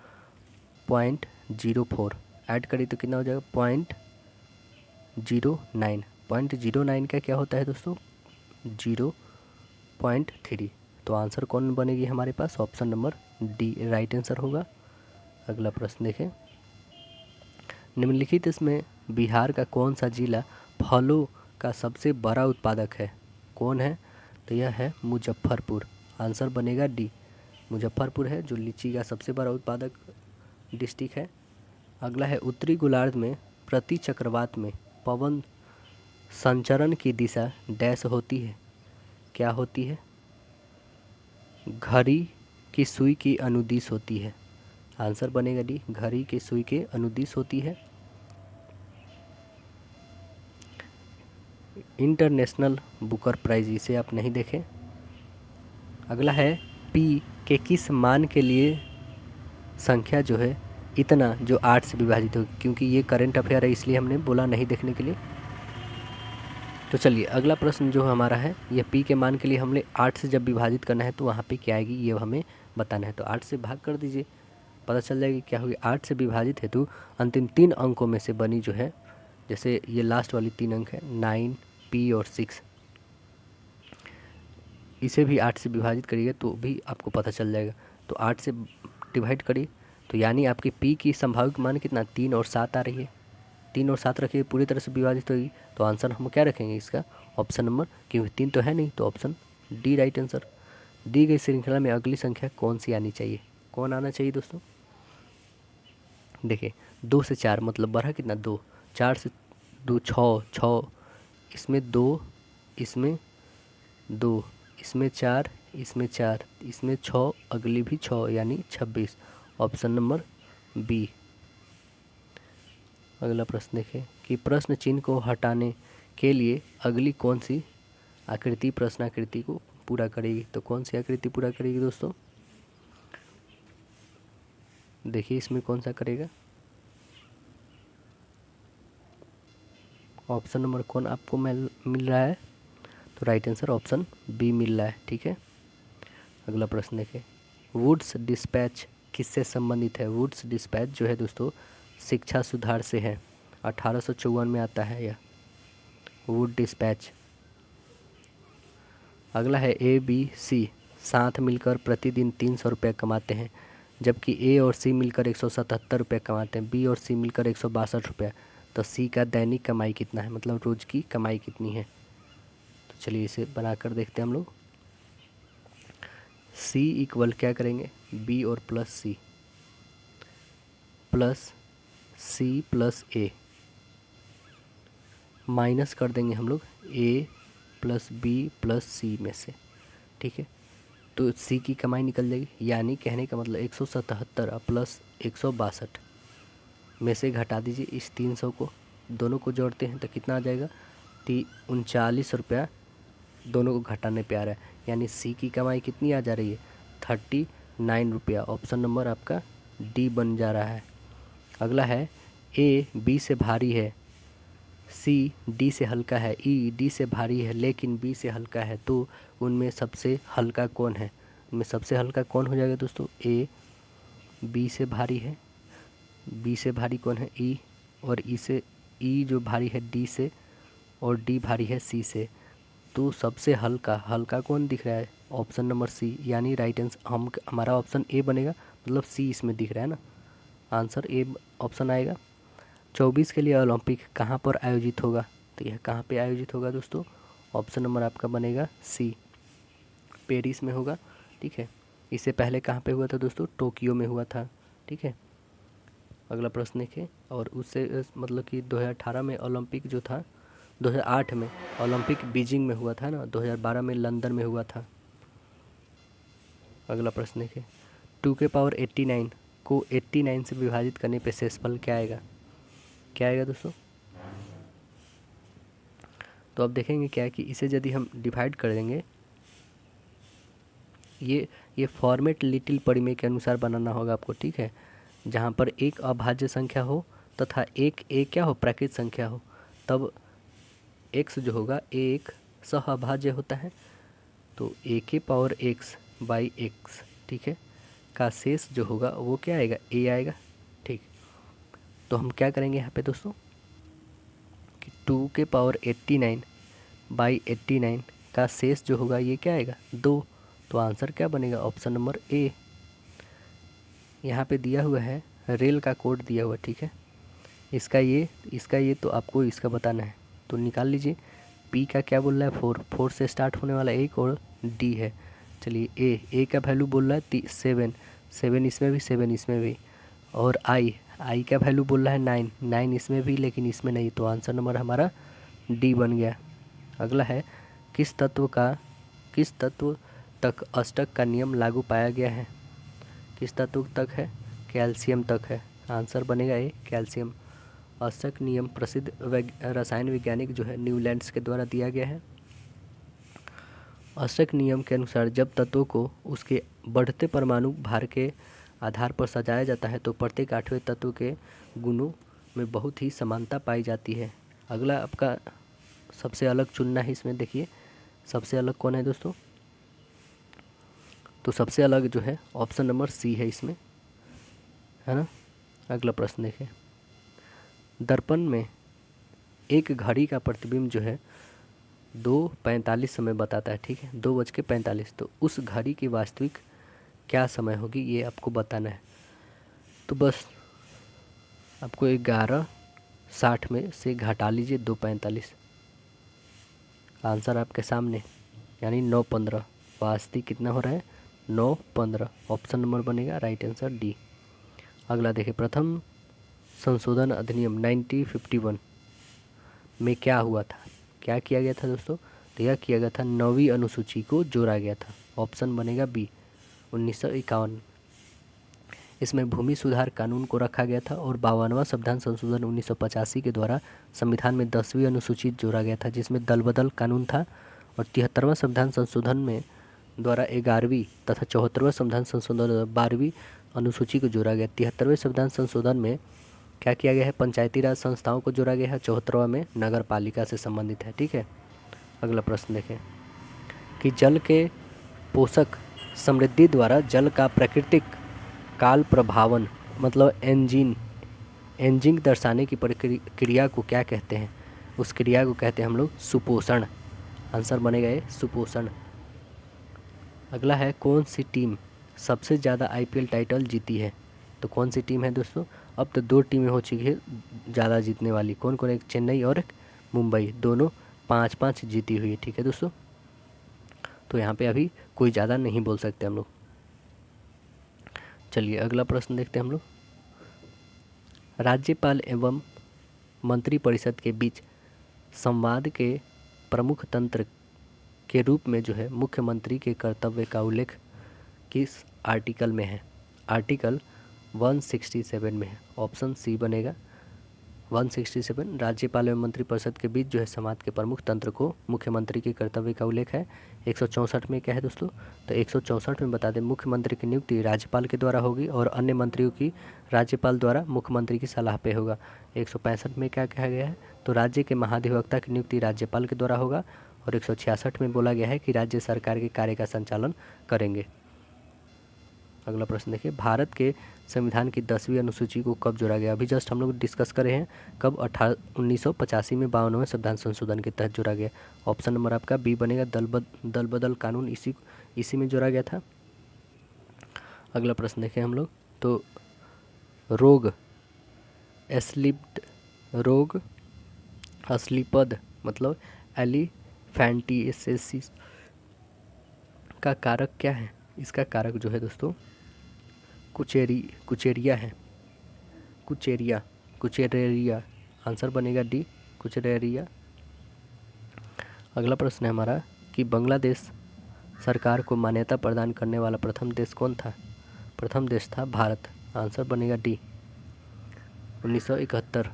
[SPEAKER 1] 0.04, ऐड करिए तो कितना हो जाएगा 0.09, 0.09 का क्या होता है दोस्तों 0.3, तो आंसर कौन बनेगी हमारे पास, option number D right answer होगा। अगला प्रश्न देखें, निम्नलिखित इसमें बिहार का कौन सा जिला फलों का सबसे बड़ा उत्पादक है, कौन है, तो यह है मुजफ्फरपुर, आंसर बनेगा डी, मुजफ्फरपुर है जो लीची का सबसे बड़ा उत्पादक डिस्ट्रिक्ट है। अगला है, उत्तरी गोलार्ध में प्रति चक्रवात में पवन संचरण की दिशा डैश होती है, क्या होती है, घड़ी की सुई की अनुदिश होती है, आंसर बनेगा डी, घड़ी की सुई के अनुदिश होती है। इंटरनेशनल बुकर प्राइज, इसे आप नहीं देखें। अगला है, पी के किस मान के लिए संख्या जो है इतना जो 8 से विभाजित हो, क्योंकि ये करंट अफेयर है इसलिए हमने बोला नहीं देखने के लिए। तो चलिए अगला प्रश्न जो हमारा है, ये पी के मान के लिए हमने 8 से जब विभाजित करना है तो वहाँ पे क्या आएगी ये हमें बताना है। तो 8 से भाग कर दीजिए, पता चल जाएगी क्या होगी, 8 से विभाजित हेतु अंतिम 3 अंकों में से बनी जो है, जैसे ये लास्ट वाली 3 अंक है 9, पी और 6, इसे भी 8 से विभाजित करिएगा तो भी आपको पता चल जाएगा। तो 8 से डिवाइड करिए, तो यानी आपकी पी की संभावित मान कितना 3 और 7 आ रही है, 3 और 7 रखिए, पूरी तरह से विभाजित होगी, तो आंसर हम क्या रखेंगे इसका, ऑप्शन नंबर, क्योंकि 3 तो है नहीं तो ऑप्शन डी राइट आंसर। दी गई श्रृंखला में अगली संख्या कौन सी आनी चाहिए, कौन आना चाहिए दोस्तों, देखिए 2 से 4 मतलब बढ़ा कितना 2, 4 से 2 6, इसमें 2, इसमें 2, इसमें 4, इसमें 4, इसमें 6, अगली भी 6 यानी 26, ऑप्शन नंबर बी। अगला प्रश्न देखें कि प्रश्न चिन्ह को हटाने के लिए अगली कौन सी आकृति प्रश्न आकृति को पूरा करेगी। तो कौन सी आकृति पूरा करेगी दोस्तों, देखिए इसमें कौन सा करेगा। ऑप्शन नंबर कौन आपको मिल रहा है, तो राइट आंसर ऑप्शन बी मिल रहा है। ठीक है, अगला प्रश्न देखें। वुड्स डिस्पैच किससे संबंधित है। वुड्स डिस्पैच जो है दोस्तों शिक्षा सुधार से है, 1854 में आता है यह वुड डिस्पैच। अगला है ए बी सी साथ मिलकर प्रतिदिन 300 रुपये कमाते हैं, जबकि ए और सी मिलकर 177 रुपये कमाते हैं, बी और सी मिलकर 162 रुपये। तो सी का दैनिक कमाई कितना है, मतलब रोज़ की कमाई कितनी है। तो चलिए इसे बनाकर देखते हैं हम लोग। सी इक्वल क्या करेंगे, बी और प्लस सी प्लस ए, माइनस कर देंगे हम लोग ए प्लस बी प्लस सी में से। ठीक है, तो सी की कमाई निकल जाएगी, यानी कहने का मतलब 177 प्लस 162 में से घटा दीजिए इस 300 को, दोनों को जोड़ते हैं तो कितना आ जाएगा, 39 रुपया दोनों को घटाने पे आ रहा है, यानी सी की कमाई कितनी आ जा रही है, 39 रुपया। ऑप्शन नंबर आपका डी बन जा रहा है। अगला है ए बी से भारी है, सी डी से हल्का है, ई डी से भारी है लेकिन बी से हल्का है, तो उनमें सबसे हल्का कौन है। उनमें सबसे हल्का कौन हो जाएगा दोस्तों, ए बी से भारी है, बी से भारी कौन है, ई, और ई से ई जो भारी है डी से, और डी भारी है सी से। तो सबसे हल्का कौन दिख रहा है, ऑप्शन नंबर सी, यानी राइट आंसर हमारा ऑप्शन ए बनेगा, मतलब सी इसमें दिख रहा है ना, आंसर ए ऑप्शन आएगा। 24 के लिए ओलंपिक कहाँ पर आयोजित होगा, तो यह कहाँ पे आयोजित होगा दोस्तों, ऑप्शन नंबर आपका बनेगा सी, पेरिस में होगा। ठीक है, इससे पहले कहाँ पे हुआ था दोस्तों, टोक्यो में हुआ था। ठीक है, अगला प्रश्न देखें। और उससे मतलब कि 2018 में ओलंपिक जो था, 2008 में ओलंपिक बीजिंग में हुआ था ना, 2012 में लंदन में हुआ था। अगला प्रश्न देखें। 2 के पावर 89 को 89 से विभाजित करने पे शेषफल क्या आएगा, क्या आएगा दोस्तों। तो अब देखेंगे क्या है कि इसे यदि हम डिवाइड कर देंगे, ये फॉर्मेट लिटिल परिमेय के अनुसार बनाना होगा आपको। ठीक है, जहाँ पर एक अभाज्य संख्या हो तथा एक क्या हो, प्राकृत संख्या हो, तब x जो होगा एक सह अभाज्य होता है, तो a के पावर x बाई x, ठीक है, का शेष जो होगा वो क्या आएगा, a आएगा। ठीक, तो हम क्या करेंगे यहाँ पे दोस्तों कि 2 के पावर 89 बाई 89 का शेष जो होगा ये क्या आएगा, 2। तो आंसर क्या बनेगा, ऑप्शन नंबर ए। यहाँ पे दिया हुआ है रेल का कोड दिया हुआ, ठीक है, इसका ये तो आपको इसका बताना है, तो निकाल लीजिए। पी का क्या बोल रहा है, 4 से स्टार्ट होने वाला एक, और डी है। चलिए ए का वैल्यू बोल रहा है 7 इसमें भी, 7 इसमें भी, और आई का वैल्यू बोल रहा है 9 इसमें भी, लेकिन इसमें नहीं, तो आंसर नंबर हमारा डी बन गया। अगला है किस तत्व तक अष्टक का नियम लागू पाया गया है, किस तत्व तक है, कैल्शियम तक है, आंसर बनेगा ए, कैल्शियम। अष्टक नियम प्रसिद्ध रसायन वैज्ञानिक जो है न्यूलैंड्स के द्वारा दिया गया है। अष्टक नियम के अनुसार जब तत्वों को उसके बढ़ते परमाणु भार के आधार पर सजाया जाता है तो प्रत्येक 8वें तत्व के गुणों में बहुत ही समानता पाई जाती है। अगला आपका सबसे अलग चुनना है, इसमें देखिए सबसे अलग कौन है दोस्तों, तो सबसे अलग जो है ऑप्शन नंबर सी है इसमें, है ना। अगला प्रश्न देखें। दर्पण में एक घड़ी का प्रतिबिंब जो है 2:45 समय बताता है, ठीक है, 2:45, तो उस घड़ी की वास्तविक क्या समय होगी ये आपको बताना है। तो बस आपको 11:60 में से घटा लीजिए 2:45, आंसर आपके सामने, यानी 9:15, वास्तविक कितना हो रहा है, 9:15, ऑप्शन नंबर बनेगा राइट आंसर डी। अगला देखिए। प्रथम संशोधन अधिनियम 1951 में क्या हुआ था, क्या किया गया था दोस्तों, तो यह किया गया था 9वीं अनुसूची को जोड़ा गया था, ऑप्शन बनेगा बी, 1951। इसमें भूमि सुधार कानून को रखा गया था और 52वां संविधान संशोधन 1985 के द्वारा संविधान में 10वीं अनुसूची जोड़ा गया था, जिसमें दल बदल कानून था। और 73वां संविधान संशोधन में द्वारा 11वीं तथा 74वां संविधान संशोधन 12वीं अनुसूची को जोड़ा गया। 73वें संविधान संशोधन में क्या किया गया है, पंचायती राज संस्थाओं को जोड़ा गया है। 74वां में नगर पालिका से संबंधित है। ठीक है, अगला प्रश्न देखें कि जल के पोषक समृद्धि द्वारा जल का प्राकृतिक काल प्रभावन मतलब एंजिंग दर्शाने की क्रिया को क्या कहते हैं? उस क्रिया को कहते हैं हम लोग सुपोषण। आंसर बनेगा ये सुपोषण। अगला है कौन सी टीम सबसे ज़्यादा आईपीएल टाइटल जीती है? तो कौन सी टीम है दोस्तों? अब तो 2 टीमें हो चुकी है ज़्यादा जीतने वाली। कौन कौन? एक चेन्नई और एक मुंबई, दोनों 5-5 जीती हुई है। ठीक है दोस्तों, तो यहाँ पे अभी कोई ज़्यादा नहीं बोल सकते हम लोग। चलिए अगला प्रश्न देखते हैं हम लोग। राज्यपाल एवं मंत्रिपरिषद के बीच संवाद के प्रमुख तंत्र के रूप में जो है मुख्यमंत्री के कर्तव्य का उल्लेख किस आर्टिकल में है? आर्टिकल 167 में है। ऑप्शन सी बनेगा 167। राज्यपाल एवं मंत्रिपरिषद के बीच जो है संवाद के प्रमुख तंत्र को मुख्यमंत्री के कर्तव्य का उल्लेख है। 164 में क्या है दोस्तों? तो 164 में बता दें मुख्यमंत्री की नियुक्ति राज्यपाल के द्वारा होगी और अन्य मंत्रियों की राज्यपाल द्वारा मुख्यमंत्री की सलाह पे होगा। 165 में क्या कहा गया है? तो राज्य के महाधिवक्ता की नियुक्ति राज्यपाल के द्वारा होगा। और 166 में बोला गया है कि राज्य सरकार के कार्य का संचालन करेंगे। अगला प्रश्न देखिए, भारत के संविधान की 10वीं अनुसूची को कब जोड़ा गया? अभी जस्ट हम लोग डिस्कस करे हैं कब, 1985 में 52वें संविधान संशोधन के तहत जोड़ा गया। ऑप्शन नंबर आपका बी बनेगा, दल बदल कानून इसी में जोड़ा गया था। अगला प्रश्न देखें हम लोग, तो रोग अस्लीपद मतलब एलिफेंटिएसिस का कारक क्या है? इसका कारक जो है दोस्तों कुचेरिया है। कुचेरेरिया। आंसर बनेगा डी, कुचेरेरिया। अगला प्रश्न है हमारा कि बांग्लादेश सरकार को मान्यता प्रदान करने वाला प्रथम देश कौन था? प्रथम देश था भारत। आंसर बनेगा डी, 1971।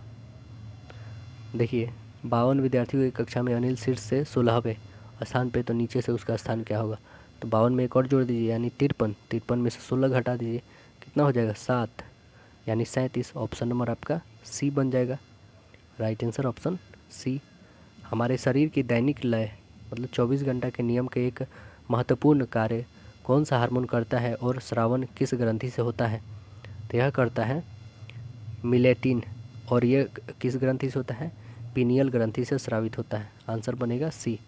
[SPEAKER 1] देखिए 52 विद्यार्थियों की कक्षा में अनिल शीर्ष से 16वें स्थान पे, तो नीचे से उसका स्थान क्या होगा? तो 52 में एक और जोड़ दीजिए यानी 53 में से 16 घटा दीजिए, कितना हो जाएगा? 7 यानी 37। ऑप्शन नंबर आपका सी बन जाएगा। Right answer option C. हमारे शरीर की दैनिक लय मतलब 24 घंटा के नियम के एक महत्वपूर्ण कार्य कौन सा हार्मोन करता है और स्रावन किस ग्रंथि से होता है? तो यह करता है मिलेटिन। और ये किस ग्रंथि से होता है? पीनियल ग्रंथि से स्रावित होता है। आंसर बनेगा सी।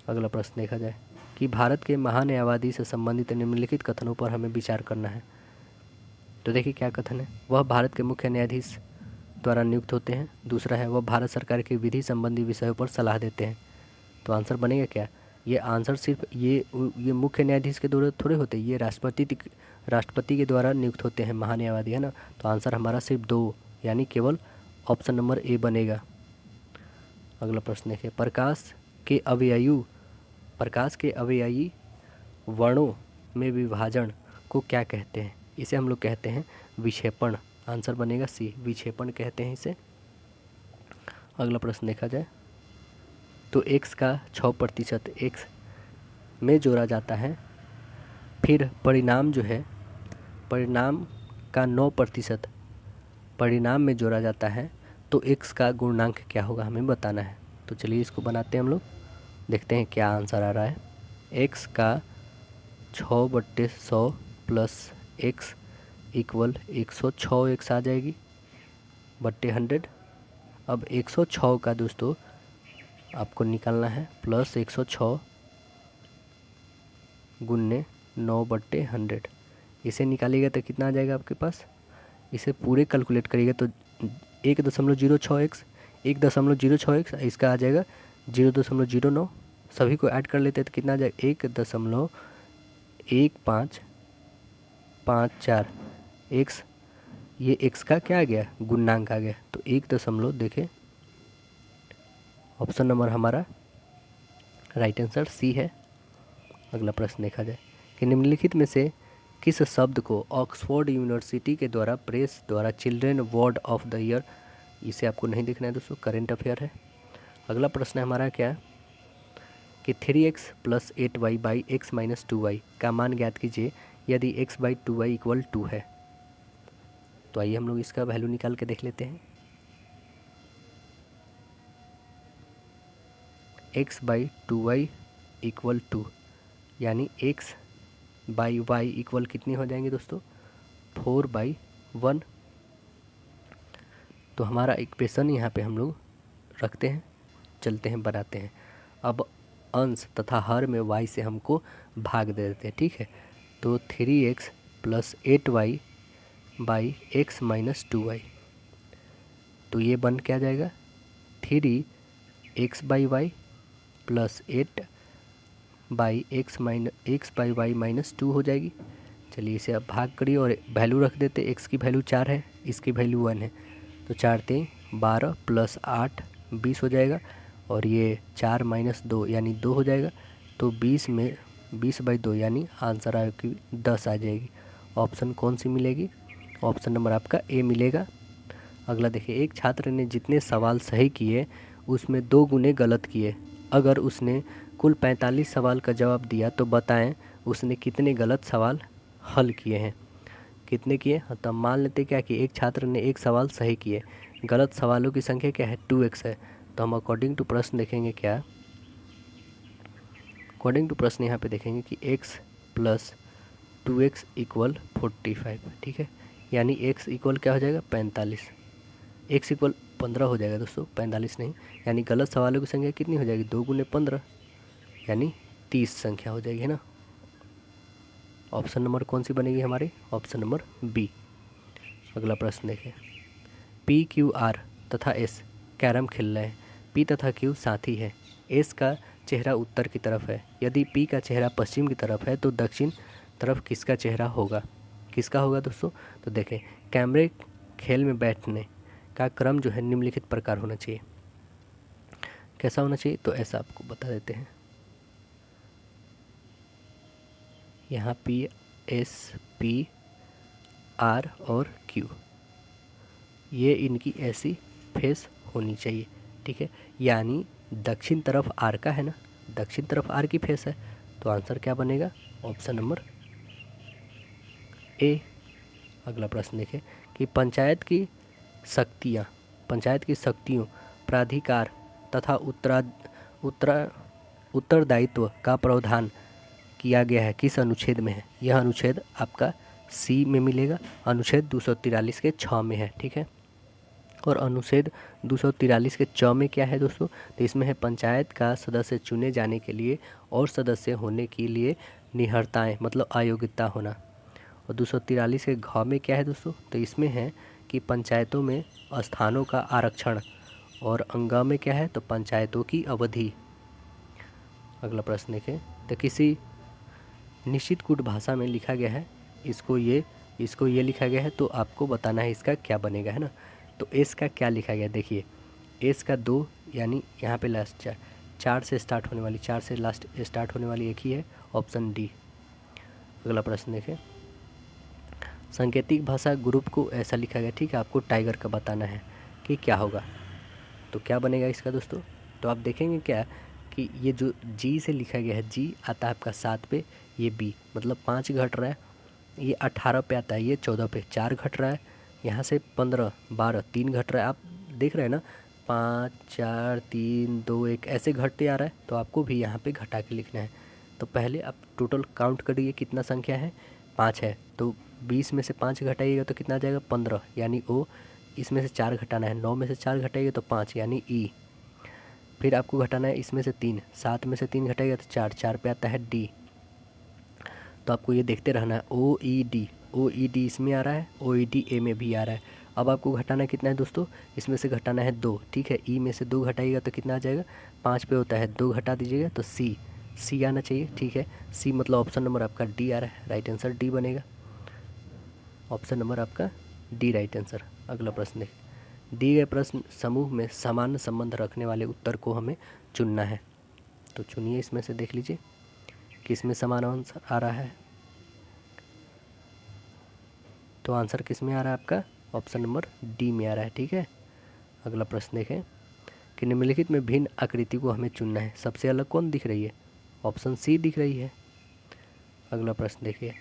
[SPEAKER 1] अगला प्रश्न देखा जाए कि भारत के महान्यायवादी से संबंधित निम्नलिखित कथनों पर हमें विचार करना है। तो देखिए क्या कथन है, वह भारत के मुख्य न्यायाधीश द्वारा नियुक्त होते हैं। दूसरा है वह भारत सरकार के विधि संबंधी विषयों पर सलाह देते हैं। तो आंसर बनेगा क्या? ये आंसर सिर्फ ये मुख्य न्यायाधीश के द्वारा थोड़े होते, ये राष्ट्रपति के द्वारा नियुक्त होते हैं महान्यायवादी, है ना। तो आंसर हमारा सिर्फ 2 यानी केवल ऑप्शन नंबर ए बनेगा। अगला प्रश्न देखिए, प्रकाश के अवयवी वर्णों में विभाजन को क्या कहते हैं? इसे हम लोग कहते हैं विक्षेपण। आंसर बनेगा सी, विक्षेपण कहते हैं इसे। अगला प्रश्न देखा जाए तो x का 6% x में जोड़ा जाता है, फिर परिणाम जो है परिणाम का 9% परिणाम में जोड़ा जाता है, तो x का गुणांक क्या होगा हमें बताना है। तो चलिए इसको बनाते हैं हम लोग, देखते हैं क्या आंसर आ रहा है। x का 6/100 प्लस x इक्वल 106 x आ जाएगी बट्टे 100। अब 106 का दोस्तों आपको निकालना है, प्लस 106 गुन्ने 9/100। इसे निकालिएगा तो कितना आ जाएगा आपके पास? इसे पूरे कैलकुलेट करिएगा तो 1.06x 1.06x, इसका आ जाएगा 0.09। सभी को ऐड कर लेते हैं तो कितना आ जाएगा? 1.1554 x। ये x का क्या आ गया? गुणांक आ गया। तो 1 देखें, ऑप्शन नंबर हमारा राइट आंसर सी है। अगला प्रश्न देखा जाए कि निम्नलिखित में से किस शब्द को ऑक्सफोर्ड यूनिवर्सिटी के द्वारा प्रेस द्वारा children word of the year, इसे आपको नहीं देखना है दोस्तों, करेंट अफेयर है। अगला प्रश्न है हमारा क्या कि 3x plus 8y by x minus 2y का मान ज्ञात कीजिए यदि x बाई 2y इक्वल 2 है। तो आइए हम लोग इसका वैल्यू निकाल के देख लेते हैं। x बाई 2y इक्वल 2 यानी x बाई y इक्वल कितनी हो जाएंगे दोस्तों, 4/1। तो हमारा इक्वेशन यहाँ पे हम लोग रखते हैं, चलते हैं, बनाते हैं। अब अंश तथा हर में y से हमको भाग दे देते हैं, ठीक है। तो 3x plus 8y by x minus 2y, तो ये बन क्या जाएगा 3x by Y plus 8 by X by Y minus 2 हो जाएगी। चलिए इसे अब भाग करिए और वैल्यू रख देते। x की वैल्यू 4 है, इसकी वैल्यू 1 है, तो 4 3 12 प्लस 8 20 हो जाएगा। और ये 4 माइनस 2 यानी 2 हो जाएगा। तो 20 में 20/2 यानी आंसर आपकी 10 आ जाएगी। ऑप्शन कौन सी मिलेगी, ऑप्शन नंबर आपका ए मिलेगा। अगला देखिए, एक छात्र ने जितने सवाल सही किए उसमें 2 गुने गलत किए। अगर उसने कुल 45 सवाल का जवाब दिया तो बताएं उसने कितने गलत सवाल हल किए हैं। कितने किए, तो मान लेते क्या कि एक छात्र ने एक सवाल सही किए, गलत सवालों की संख्या क्या है 2x है। तो हम अकॉर्डिंग टू प्रश्न देखेंगे क्या, अकॉर्डिंग टू प्रश्न यहाँ पे देखेंगे कि x प्लस 2x इक्वल 45, ठीक है। यानी x इक्वल क्या हो जाएगा 45, x इक्वल 15 हो जाएगा दोस्तों, 45 नहीं। यानी गलत सवालों की संख्या कितनी हो जाएगी 2 गुने 15 यानी 30 संख्या हो जाएगी, है ना। ऑप्शन नंबर कौन सी बनेगी हमारी, ऑप्शन नंबर बी। अगला प्रश्न देखें, PQR तथा S कैरम खेल रहे हैं। P तथा Q साथी है, S का चेहरा उत्तर की तरफ है। यदि P का चेहरा पश्चिम की तरफ है तो दक्षिण तरफ किसका चेहरा होगा, किसका होगा दोस्तों। तो देखें, कैमरे खेल में बैठने का क्रम जो है निम्नलिखित प्रकार होना चाहिए। कैसा होना चाहिए, तो ऐसा आपको बता देते हैं। यहाँ P S P R और Q, ये इनकी ऐसी फेस होनी चाहिए, ठीक है। यानी दक्षिण तरफ R का है ना, दक्षिण तरफ R की फेस है, तो आंसर क्या बनेगा, ऑप्शन नंबर ए। अगला प्रश्न देखें कि पंचायत की शक्तियों, प्राधिकार तथा उत्तरदायित्व का प्रावधान किया गया है किस अनुच्छेद में है। यह अनुच्छेद आपका सी में मिलेगा, अनुच्छेद 243 के 6 में है, ठीक है। और अनुच्छेद 243 के 6 में क्या है दोस्तों, तो इसमें है पंचायत का सदस्य चुने जाने के लिए और सदस्य होने के लिए निहरताएँ मतलब अयोग्यता होना। और 243 के घ में क्या है दोस्तों, तो इसमें है कि पंचायतों में स्थानों का आरक्षण। और अंग में क्या है, तो पंचायतों की अवधि। अगला प्रश्न देखें, तो किसी निश्चित कूट भाषा में लिखा गया है, इसको ये लिखा गया है, तो आपको बताना है इसका क्या बनेगा, है ना। तो एस का क्या लिखा गया, देखिए एस का 2 यानी यहाँ पे लास्ट 4 से स्टार्ट होने वाली, 4 से लास्ट स्टार्ट होने वाली एक ही है, ऑप्शन डी। अगला प्रश्न देखें, सांकेतिक भाषा ग्रुप को ऐसा लिखा गया, ठीक है। आपको टाइगर का बताना है कि क्या होगा, तो क्या बनेगा इसका दोस्तों। तो आप देखेंगे क्या कि ये जो जी से लिखा गया है, जी आता है आपका 7 पे, ये बी मतलब 5 घट रहा है, ये 18 पे आता है, ये 14 पे 4 घट रहा है, यहाँ से 15 12 3 घट रहा है। आप देख रहे हैं ना, 5 4 3 2 1 ऐसे घटते आ रहा है, तो आपको भी यहाँ पे घटा के लिखना है। तो पहले आप टोटल काउंट करिए कितना संख्या है, 5 है, तो 20 में से 5 घटाइएगा तो कितना आ जाएगा 15 यानी ओ। इसमें से 4 घटाना है, 9 में से 4 घटाइएगा तो 5 यानी ई। फिर आपको घटाना है इसमें से 3, 7 में से 3 घटाइएगा तो 4, 4 पे आता है डी। तो आपको ये देखते रहना है, ओ ई डी इसमें आ रहा है, ओ ई डी ए में भी आ रहा है। अब आपको घटाना कितना है दोस्तों, इसमें से घटाना है 2, ठीक है। ई में से 2 घटाइएगा तो कितना आ जाएगा, 5 पे होता है, 2 घटा दीजिएगा तो सी आना चाहिए, ठीक है। सी मतलब ऑप्शन नंबर आपका डी आ रहा है, राइट आंसर डी बनेगा, ऑप्शन नंबर आपका डी राइट आंसर। अगला प्रश्न देखें, दिए गए प्रश्न समूह में सामान्य संबंध रखने वाले उत्तर को हमें चुनना है। तो चुनिए, इसमें से देख लीजिए किस में समान आंसर आ रहा है। तो आंसर किस में आ रहा है आपका? ऑप्शन नंबर डी में आ रहा है। ठीक है, अगला प्रश्न देखें कि निम्नलिखित में भिन्न आकृति को हमें चुनना है, सबसे अलग कौन दिख रही है? ऑप्शन सी दिख रही है। अगला प्रश्न देखिए,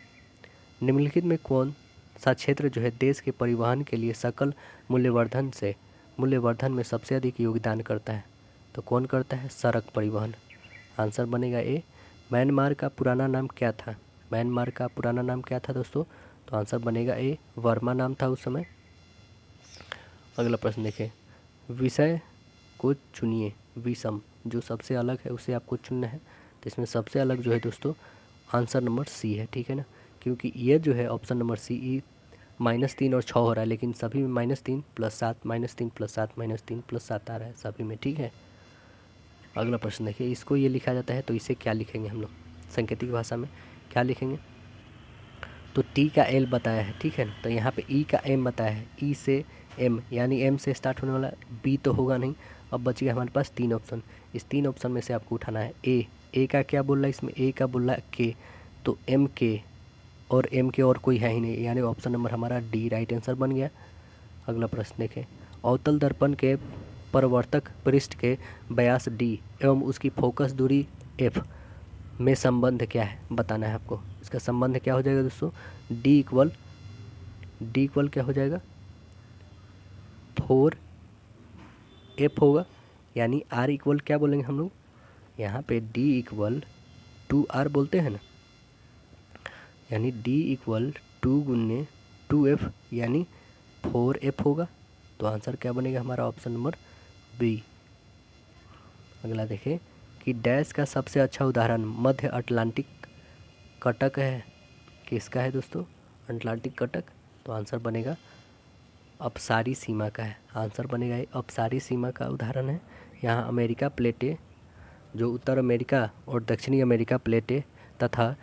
[SPEAKER 1] निम्नलिखित में कौन सा क्षेत्र जो है देश के परिवहन के लिए सकल मूल्यवर्धन में सबसे अधिक योगदान करता है? तो कौन करता है? सड़क परिवहन। आंसर बनेगा ए। म्यांमार का पुराना नाम क्या था? म्यांमार का पुराना नाम क्या था दोस्तों? तो आंसर बनेगा ए, वर्मा नाम था उस समय। अगला प्रश्न देखें, विषय को चुनिए विषम, जो सबसे अलग है उसे आपको चुनना है। तो इसमें सबसे अलग जो है दोस्तों आंसर नंबर सी है। ठीक है ना, क्योंकि ये जो है ऑप्शन नंबर सी -3 और 6 हो रहा है, लेकिन सभी में -3 + 7 -3 + 7 -3 + 7 आ रहा है सभी में। ठीक है, अगला प्रश्न देखिए, इसको ये लिखा जाता है तो इसे क्या लिखेंगे हम लोग सांकेतिक भाषा में? क्या लिखेंगे? तो टी का एल बताया है। ठीक है ना, तो यहाँ पे ई का एम बताया है, ई से एम यानी एम से स्टार्ट होने वाला, बी तो होगा नहीं। अब बच गया हमारे पास 3 ऑप्शन, इस 3 ऑप्शन में से आपको उठाना है ए का क्या बोल रहा है इसमें? ए का बोल रहा है के, तो एम के और एम के और कोई है ही नहीं, यानी ऑप्शन नंबर हमारा डी राइट आंसर बन गया। अगला प्रश्न देखें, अवतल दर्पण के परावर्तक पृष्ठ के व्यास डी एवं उसकी फोकस दूरी एफ में संबंध क्या है? बताना है आपको। इसका संबंध क्या हो जाएगा दोस्तों? डी इक्वल क्या हो जाएगा? 4f होगा, यानी r इक्वल क्या बोलेंगे हम लोग यहाँ पे? d इक्वल 2r बोलते हैं ना, यानी d इक्वल 2 गुने 2f यानी 4f होगा। तो आंसर क्या बनेगा हमारा? Option number B. अगला देखें कि डैश का सबसे अच्छा उदाहरण मध्य अटलांटिक कटक है, किसका है दोस्तों? अटलांटिक कटक। तो आंसर बनेगा अपसारी सीमा का है। आंसर बनेगा ये अपसारी सीमा का उदाहरण है। यहाँ अमेरिका प्लेटें, जो उत्तर अमेरिका और दक्षिणी अमेरिका प्लेटें तथा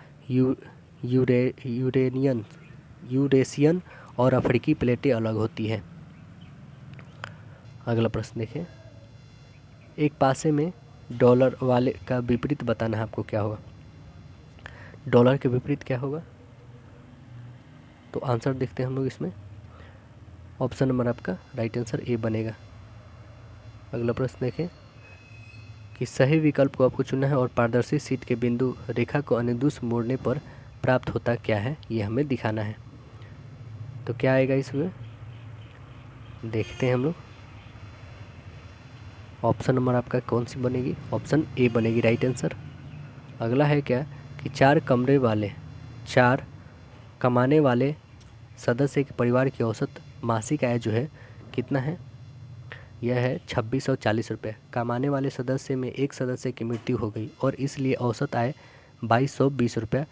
[SPEAKER 1] यूरेशियन और अफ्रीकी प्लेटें अलग होती हैं। अगला प्रश्न देखें, एक पासे में डॉलर वाले का विपरीत बताना है आपको, क्या होगा? डॉलर के विपरीत क्या होगा? तो आंसर देखते हैं हम लोग इसमें। ऑप्शन नंबर आपका राइट आंसर ए बनेगा। अगला प्रश्न देखें कि सही विकल्प को आपको चुनना है और पारदर्शी शीट के बिंदु रेखा को अनुदिश मोड़ने पर प्राप्त होता क्या है, ये हमें दिखाना है। तो क्या आएगा इसमें? देखते हैं हम लोग। ऑप्शन नंबर आपका कौन सी बनेगी? ऑप्शन ए बनेगी राइट आंसर। अगला है क्या कि 4 कमाने वाले सदस्य के परिवार की औसत मासिक आय जो है कितना है? यह है 2640 रुपये। कमाने वाले सदस्य में एक सदस्य की मृत्यु हो गई और इसलिए औसत आय 2220 रुपये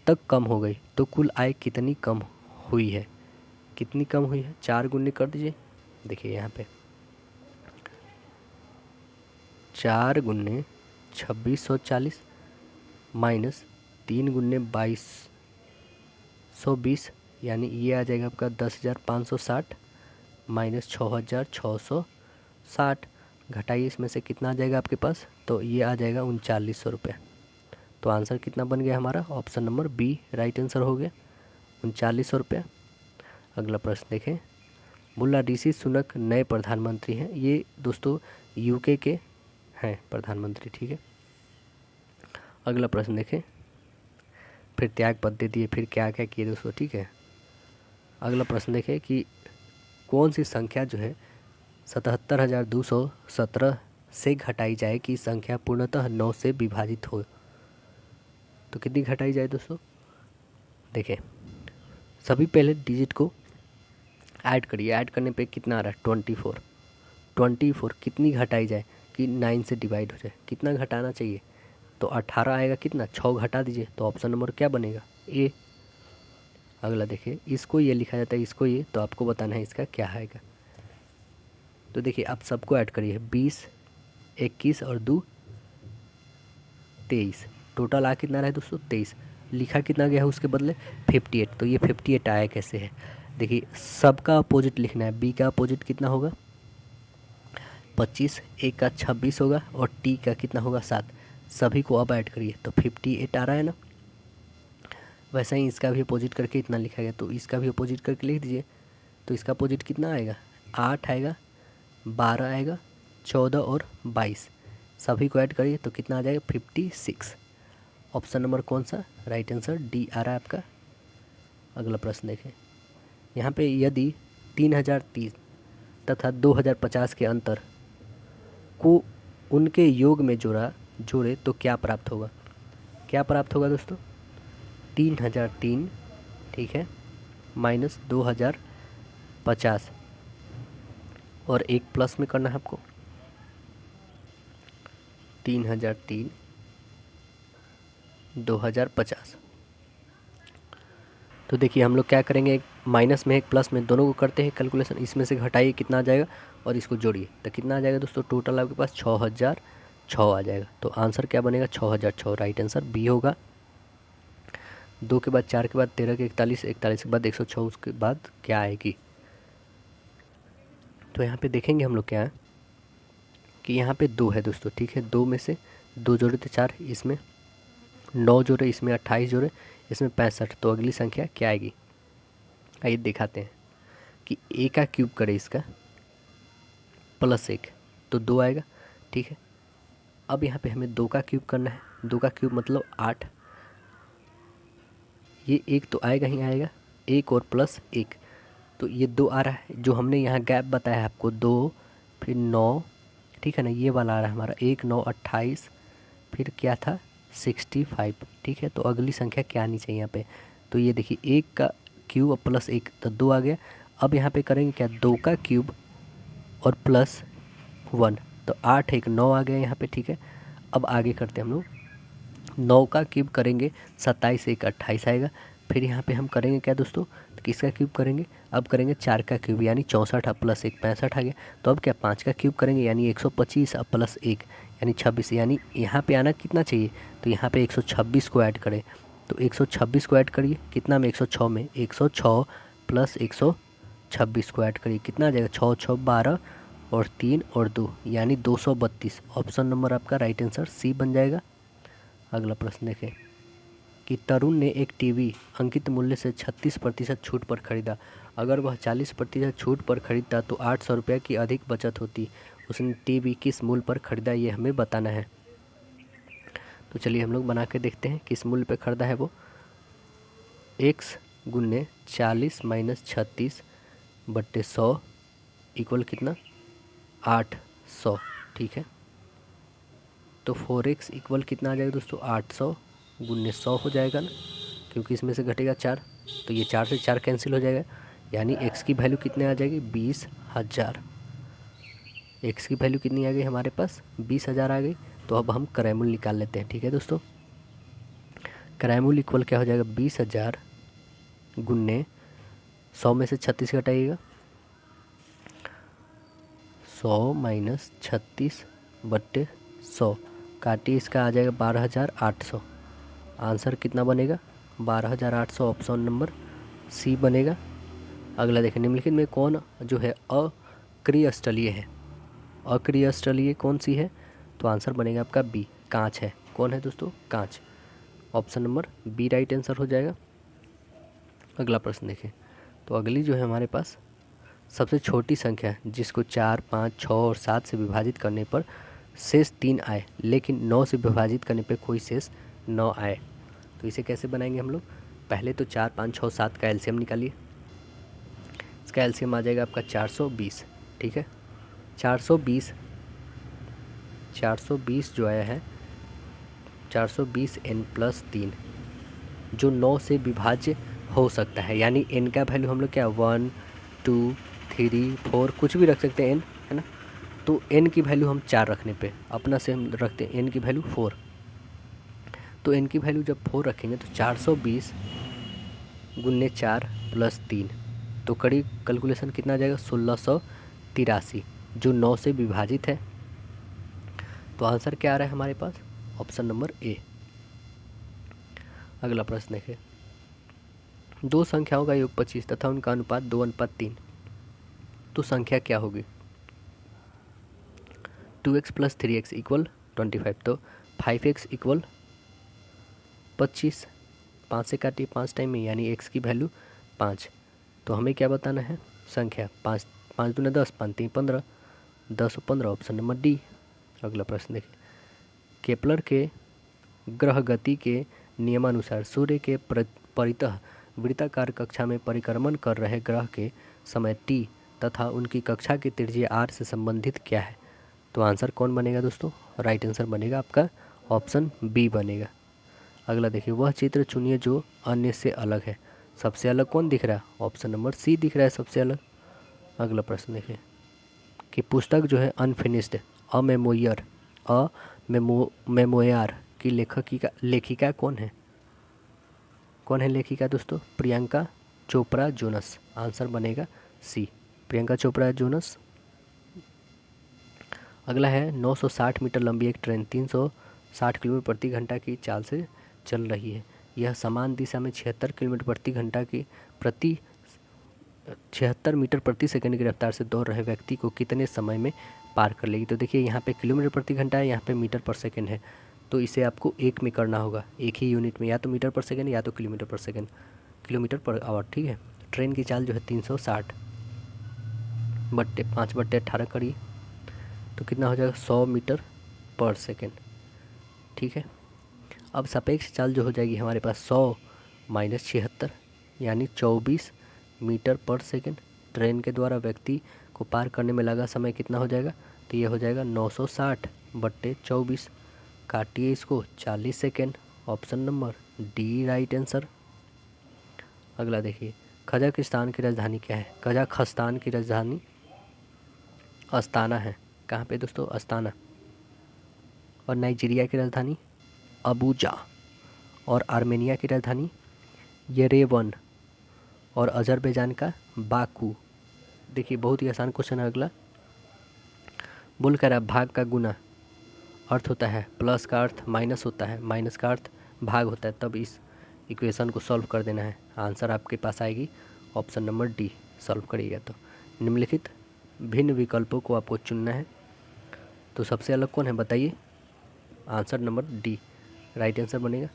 [SPEAKER 1] तक कम हो गई, तो कुल आय कितनी कम हुई है? कितनी कम हुई है? 4 गुने कर दीजिए। देखिए यहाँ पे 4 गुने 2640 माइनस 3 गुने 2220, यानी ये आ जाएगा आपका 10,560 माइनस 6,660। घटाइए इसमें से कितना आ जाएगा आपके पास? तो ये आ जाएगा 3900 रुपये। तो आंसर कितना बन गया हमारा? Option number B right answer हो गया 3900 रुपये। अगला प्रश्न देखें, मुल्ला ऋषि सुनक नए प्रधानमंत्री हैं। ये दोस्तों यूके के हैं प्रधानमंत्री। ठीक है, अगला प्रश्न देखें, फिर त्याग पद दे दिए, फिर क्या क्या किए दोस्तों। ठीक है, अगला प्रश्न देखें कि कौन सी संख्या जो है 77,217 से घटाई जाए कि संख्या पूर्णतः 9 से विभाजित हो? तो कितनी घटाई जाए दोस्तों? देखें, सभी पहले डिजिट को ऐड करिए। ऐड करने पे कितना आ रहा है? 24 कितनी घटाई जाए कि 9 से डिवाइड हो जाए? कितना घटाना चाहिए? तो 18 आएगा। कितना? 6 घटा दीजिए, तो ऑप्शन नंबर क्या बनेगा? ए। अगला देखिए, इसको ये लिखा जाता है, इसको ये, तो आपको बताना है इसका क्या आएगा। तो देखिए आप सबको ऐड करिए, 20, 21 और 2 23, टोटल आ कितना रहा है दोस्तों? 23। लिखा कितना गया है उसके बदले? 58। तो ये 58 आया कैसे है? देखिए सबका अपोजिट लिखना है। बी का अपोजिट कितना होगा? 25, ए का 26 होगा और टी का कितना होगा? 7। सभी को अब ऐड करिए तो 58 आ रहा है ना। वैसा ही इसका भी अपोजिट करके इतना लिखा गया, तो इसका भी अपोजिट करके लिख दीजिए। तो इसका अपोजिट कितना आएगा, 8 आएगा, 12 आएगा, 14 और 22, सभी को ऐड करिए तो कितना आ जाएगा, 56। ऑप्शन नंबर कौन सा, राइट आंसर डी आ रहा है आपका। अगला प्रश्न देखें। यहाँ पे यदि 3030 तथा 2050 के अंतर को उनके योग में जोड़े तो क्या प्राप्त होगा। क्या प्राप्त होगा दोस्तों, 3003, ठीक है, माइनस 2050 और एक प्लस में करना है आपको, 3003 2050। तो देखिए हम लोग क्या करेंगे, एक माइनस में एक प्लस में दोनों को करते हैं कैलकुलेशन, इसमें से घटाइए कितना आ जाएगा और इसको जोड़िए तो कितना आ जाएगा दोस्तों, टोटल आपके पास 6006 आ जाएगा। तो आंसर क्या बनेगा, 6006, राइट आंसर बी होगा। 2 के बाद 4 के बाद 13 के 41, 41 के बाद 106, उसके बाद क्या आएगी। तो यहाँ पे देखेंगे हम लोग क्या है कि यहाँ पे 2 है दोस्तों, ठीक है, 2 में से 2 जोड़े तो 4, इसमें 9 जोड़े, इसमें 28 जोड़े, इसमें 65, तो अगली संख्या क्या आएगी। आइए दिखाते हैं कि ए का क्यूब करें इसका प्लस 1 तो 2 आएगा, ठीक है। अब यहाँ पे हमें 2 का क्यूब करना है, 2 का क्यूब मतलब 8, ये 1 तो आएगा ही आएगा, 1 और प्लस 1 तो ये 2 आ रहा है। जो हमने यहाँ गैप बताया है आपको 2 फिर 9, ठीक है ना, ये वाला आ रहा है हमारा 1 9 28, फिर क्या था 65, ठीक है। तो अगली संख्या क्या आनी चाहिए यहाँ पे, तो ये देखिए 1 का क्यूब और प्लस 1 तो 2 आ गया। अब यहाँ पे करेंगे क्या, 2 का क्यूब और प्लस 1 तो 8 1 9 आ गया यहाँ पे, ठीक है। अब आगे करते हैं हम लोग, 9 का क्यूब करेंगे 27 1 28 आएगा। फिर यहाँ पे हम करेंगे क्या दोस्तों, तो किसका क्यूब करेंगे, अब करेंगे 4 का क्यूब यानी 64 प्लस 1 65 आ गया। तो अब क्या 5 का क्यूब करेंगे यानी 125 अब प्लस 1 यानी 26, यानी यहाँ पे आना कितना चाहिए, तो यहाँ पे 126 को ऐड करें तो 126 को ऐड करिए कितना में, 106 में, 106 प्लस 126 को ऐड करिए कितना आ जाएगा, 6 6 12 और 3 और 2 यानी 232। ऑप्शन नंबर आपका राइट आंसर सी बन जाएगा। अगला प्रश्न देखें कि तरुण ने एक टीवी अंकित मूल्य से 36% छूट पर खरीदा। अगर वह 40% छूट पर खरीदता तो 800 रुपये की अधिक बचत होती। उसने टीवी किस मूल्य पर खरीदा ये हमें बताना है। तो चलिए हम लोग बना के देखते हैं किस मूल्य पर खरीदा है वो। x गुने 40 माइनस 36 बट्टे 100 इक्वल कितना 800, ठीक है। तो 4x इक्वल कितना आ जाएगा दोस्तों, 800 गुने 100 हो जाएगा ना, क्योंकि इसमें से घटेगा 4 तो ये 4 से 4 कैंसिल हो जाएगा, यानी x की वैल्यू कितने आ जाएगी 20,000। x की वैल्यू कितनी आ गई हमारे पास 20,000 आ गई। तो अब हम क्रय मूल्य निकाल लेते हैं, ठीक है दोस्तों। क्रय मूल्य इक्वल क्या हो जाएगा 20,000 गुने 100 में से 36 घटाइएगा, 100 माइनस 36 बट्टे 100 काटिए, इसका आ जाएगा 12,800। आंसर कितना बनेगा 12,800, ऑप्शन नंबर सी बनेगा। अगला देखें, निम्नलिखित में कौन जो है अक्रिय स्थलीय है। अक्रिय स्थलीय कौन सी है, तो आंसर बनेगा आपका बी, कांच है। कौन है दोस्तों, कांच। Option number B right answer हो जाएगा। अगला प्रश्न देखें, तो अगली जो है हमारे पास सबसे छोटी संख्या जिसको 4 5 6 और 7 से विभाजित करने पर शेष 3 आए लेकिन 9 से विभाजित करने पर कोई शेष 9 आए, तो इसे कैसे बनाएंगे हम लोग। पहले तो 4 5 6 7 का एलसीएम निकालिए। इसका एलसीएम आ जाएगा आपका 420, ठीक है। 420 जो आया है 420 n प्लस 3 जो 9 से विभाज्य हो सकता है, यानी n का वैल्यू हम लोग क्या 1 2 3 4 कुछ भी रख सकते हैं n, है ना। तो n की वैल्यू हम 4 रखने पे अपना से हम रखते हैं n की वैल्यू 4, तो n की वैल्यू जब 4 रखेंगे तो 420 गुने 4 प्लस 3 तो कड़ी कैलकुलेशन कितना आ जाएगा 1683 जो 9 से विभाजित है। तो आंसर क्या आ रहा है हमारे पास, ऑप्शन नंबर ए। अगला प्रश्न देखें, दो संख्याओं का योग 25 तथा उनका अनुपात 2:3 तो संख्या क्या होगी। 2x प्लस 3x इक्वल 25 तो 5x इक्वल 25, 5 से काटिए 5 टाइम में, यानी x की वैल्यू 5। तो हमें क्या बताना है? संख्या 5, 5 दूने 10, 5 3 15, 10 और 15, ऑप्शन नंबर डी। अगला प्रश्न देखिए, केपलर के ग्रह गति के नियमानुसार सूर्य के परितः वृत्ताकार कक्षा में परिक्रमण कर रहे ग्रह के समय t तथा उनकी कक्षा की त्रिज्या r से संबंधित क्या है? तो आंसर कौन बनेगा दोस्तों? राइट आंसर बनेगा आपका ऑप्शन बी बनेगा। अगला देखिए, वह चित्र चुनिए जो अन्य से अलग है। सबसे अलग कौन दिख रहा है? ऑप्शन नंबर सी दिख रहा है सबसे अलग। अगला प्रश्न देखिए कि पुस्तक जो है अनफिनिश्ड अ मेमोयर की लेखिका कौन है? कौन है लेखिका दोस्तों? प्रियंका चोपड़ा जोनस। आंसर बनेगा सी, प्रियंका चोपड़ा जोनस। अगला है 960 मीटर लंबी एक ट्रेन 360 किलोमीटर प्रति घंटा की चाल से चल रही है। यह समान दिशा में 76 किलोमीटर प्रति घंटा की 76 मीटर प्रति सेकंड की रफ्तार से दौड़ रहे व्यक्ति को कितने समय में पार कर लेगी? तो देखिए यहाँ पे किलोमीटर प्रति घंटा है, यहाँ पे मीटर पर सेकंड है, तो इसे आपको एक में करना होगा, एक ही यूनिट में, या तो मीटर पर सेकंड या तो किलोमीटर पर सेकंड, किलोमीटर पर आवर। ठीक है, ट्रेन की चाल जो है 360 बट्टे 5/18 करिए तो कितना हो जाएगा? 100 मीटर पर सेकंड। ठीक है, अब सापेक्ष चाल जो हो जाएगी हमारे पास 100 माइनस 76 यानी 24 मीटर पर सेकंड। ट्रेन के द्वारा व्यक्ति को पार करने में लगा समय कितना हो जाएगा? तो ये हो जाएगा 960/24। काटिए इसको, 40 second. Option number D right answer. अगला देखिए, कजाकिस्तान की राजधानी क्या है? कजाकिस्तान की राजधानी अस्ताना है। कहाँ पे दोस्तों? अस्ताना। और नाइजीरिया की राजधानी अबूजा, और आर्मेनिया की राजधानी येरेवन, और अजरबैजान का बाकू। देखिए बहुत ही आसान क्वेश्चन है। अगला बोल कर रहा, भाग का गुना अर्थ होता है प्लस का अर्थ माइनस होता है, माइनस का अर्थ भाग होता है, तब इस इक्वेशन को सॉल्व कर देना है। आंसर आपके पास आएगी ऑप्शन नंबर डी। सॉल्व करिएगा तो निम्नलिखित भिन्न विकल्पों को आपको चुनना है। तो सबसे अलग कौन है बताइए? Answer number D right answer बनेगा।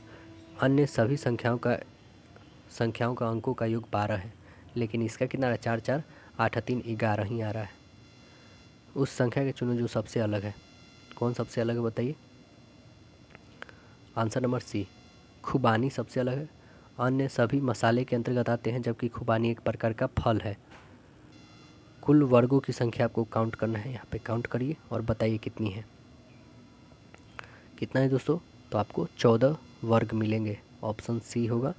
[SPEAKER 1] अन्य सभी संख्याओं का अंकों का योग 12 है, लेकिन इसका कितना है? 4 4 8 3 11 ही आ रहा है। उस संख्या के चुनो जो सबसे अलग है। कौन सबसे अलग है बताइए? आंसर नंबर सी, खुबानी सबसे अलग है। अन्य सभी मसाले के अंतर्गत आते हैं, जबकि खुबानी एक प्रकार का फल है। कुल वर्गों की संख्या आपको काउंट करना है, यहाँ पे काउंट करिए और बताइए कितनी है। कितना है दोस्तों? तो आपको 14 वर्ग मिलेंगे। ऑप्शन सी होगा।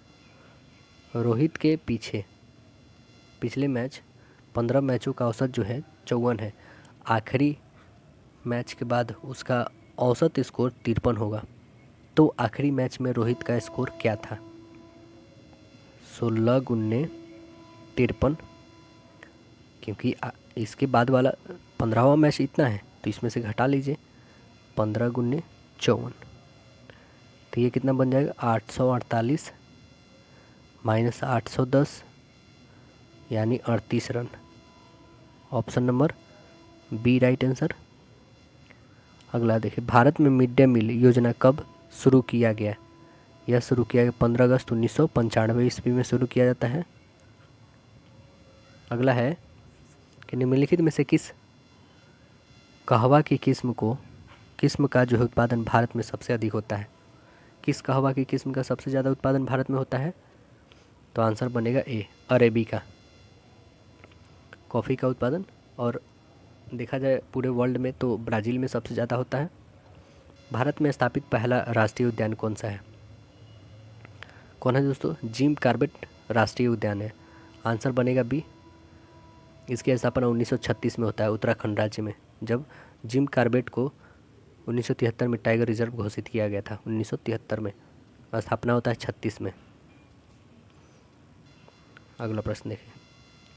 [SPEAKER 1] रोहित के पिछले मैच 15 मैचों का औसत जो है 54 है। आखिरी मैच के बाद उसका औसत स्कोर 53 होगा। तो आखिरी मैच में रोहित का स्कोर क्या था? 16 गुने 53, क्योंकि इसके बाद वाला 15वां मैच इतना है, तो इसमें से घटा लीजिए 15 गुने 54, तो ये कितना बन जाएगा? 848 माइनस 810 यानी 38 run. Option number B right answer. अगला देखिए, भारत में मिड डे मील योजना कब शुरू किया गया? यह शुरू किया गया 15 अगस्त 1995 ईस्वी में शुरू किया जाता है। अगला है कि निम्नलिखित में से किस कहवा की किस्म का जो है उत्पादन भारत में सबसे अधिक होता है? किस कहवा की किस्म का सबसे ज़्यादा उत्पादन भारत में होता है? तो आंसर बनेगा ए, अरेबिका कॉफ़ी का उत्पादन। और देखा जाए पूरे वर्ल्ड में तो ब्राज़ील में सबसे ज़्यादा होता है। भारत में स्थापित पहला राष्ट्रीय उद्यान कौन सा है? कौन है दोस्तों? जिम कॉर्बेट राष्ट्रीय उद्यान है। आंसर बनेगा बी। इसकी स्थापना 1936 में होता है उत्तराखंड राज्य में, जब जिम कॉर्बेट को 1973 में टाइगर रिजर्व घोषित किया गया था। 1973 में स्थापना होता है 36 में। अगला प्रश्न देखें,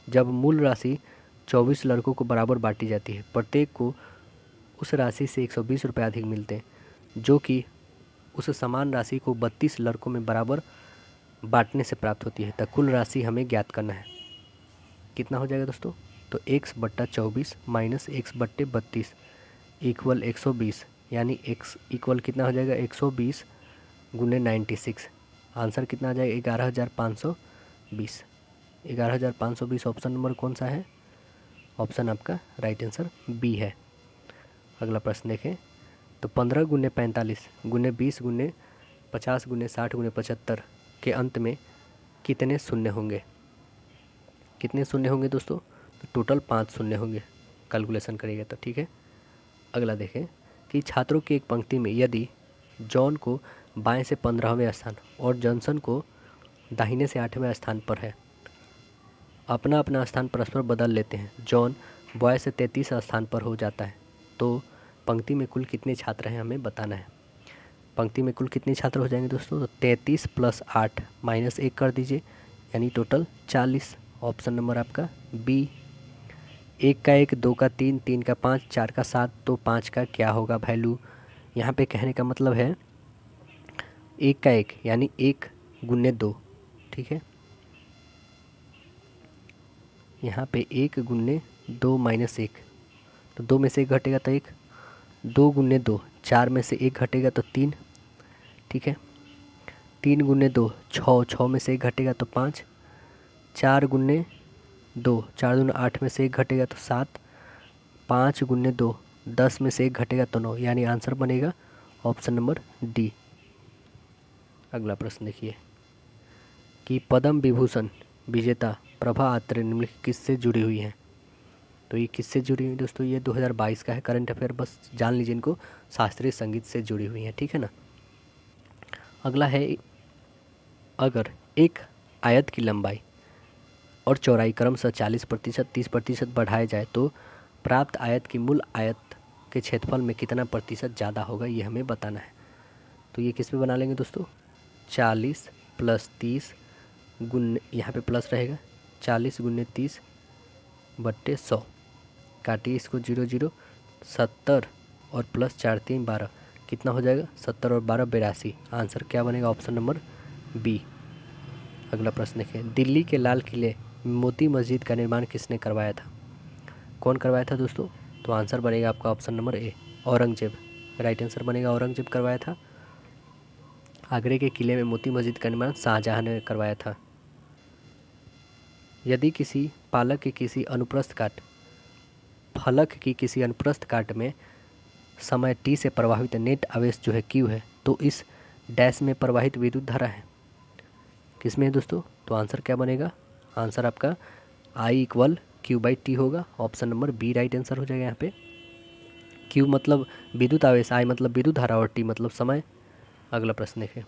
[SPEAKER 1] जब मूल राशि 24 लड़कों को बराबर बांटी जाती है, प्रत्येक को उस राशि से 120 रुपये अधिक मिलते हैं, जो कि उस समान राशि को 32 लड़कों में बराबर बांटने से प्राप्त होती है, तो कुल राशि हमें ज्ञात करना है। कितना हो जाएगा दोस्तों? तो x/24 माइनस x/32 इक्वल 120, यानी x इक्वल कितना हो जाएगा? 120 गुने 96। आंसर कितना आ जाएगा 11,520। 11,520 ऑप्शन नंबर कौन सा है? ऑप्शन आपका राइट आंसर बी है। अगला प्रश्न देखें। तो 15 गुने 45 गुने 20 गुने 50 गुने 60 गुने 75 के अंत में कितने शून्य होंगे? कितने शून्य होंगे दोस्तों? तो टोटल 5 शून्य होंगे कैलकुलेशन करेंगे तो, ठीक है। अगला देखें कि छात्रों की एक पंक्ति में यदि जॉन को बाएं से 15वें स्थान और जॉनसन को दाहिने से 8वें स्थान पर है, अपना अपना स्थान परस्पर बदल लेते हैं, जॉन बॉय से 33 स्थान पर हो जाता है, तो पंक्ति में कुल कितने छात्र हैं हमें बताना है। पंक्ति में कुल कितने छात्र हो जाएंगे दोस्तों? तो 33 + 8 - 1 कर दीजिए, यानी टोटल 40। ऑप्शन नंबर आपका बी। 1 का 1, 2 का 3, 3 का 5, 4 का 7, तो 5 का क्या होगा वैल्यू? यहाँ पे कहने का मतलब है 1 का 1 यानी 1 गुने 2, ठीक है। यहाँ पे 1 गुने 2 - 1, तो 2 में से 1 घटेगा तो 1, 2 गुने 2, 4 में से 1 घटेगा तो 3, ठीक है। 3 गुने 2 6, 6 में से 1 घटेगा तो 5, 4 गुने 2, 4 दूनी 8 में से 1 घटेगा तो 7, 5 गुने 2 10 में से 1 घटेगा तो 9, यानी आंसर बनेगा ऑप्शन नंबर डी। अगला प्रश्न देखिए कि पद्म विभूषण विजेता प्रभा अत्रे निम्नलिखित किससे जुड़ी हुई हैं? तो ये किससे जुड़ी हुई दोस्तों? ये 2022 का है करंट अफेयर, बस जान लीजिए इनको। शास्त्रीय संगीत से जुड़ी हुई हैं, ठीक है ना। अगला है, अगर एक आयत की लंबाई और चौड़ाई क्रमशः 40%, 30% बढ़ाया जाए तो प्राप्त आयत की मूल आयत के क्षेत्रफल में कितना प्रतिशत ज़्यादा होगा, ये हमें बताना है। तो ये किस पे बना लेंगे दोस्तों? 40 + 30 गुण, यहाँ पे प्लस रहेगा, 40 गुने 30 बट्टे 100, काटिए इसको 0 0, 70 और प्लस 4 3 12, कितना हो जाएगा? 70 और 12 82। आंसर क्या बनेगा? Option number B. अगला प्रश्न देखें। दिल्ली के लाल किले में मोती मस्जिद का निर्माण किसने करवाया था? कौन करवाया था दोस्तों? तो आंसर बनेगा आपका option number A, Aurangzeb. Right answer बनेगा औरंगजेब करवाया था। आगरे के किले में मोती मस्जिद का निर्माण शाहजहां ने करवाया था। यदि किसी पालक के किसी अनुप्रस्थ काट फलक की किसी अनुप्रस्थ काट में समय t से प्रवाहित नेट आवेश जो है q है, तो इस डैश में प्रवाहित विद्युत धारा है किसमें है दोस्तों? तो आंसर क्या बनेगा? आंसर आपका I = Q/T होगा। Option number B right answer हो जाएगा। यहाँ पे Q मतलब विद्युत आवेश, I मतलब विद्युत धारा और T मतलब समय। अगला प्रश्न देखें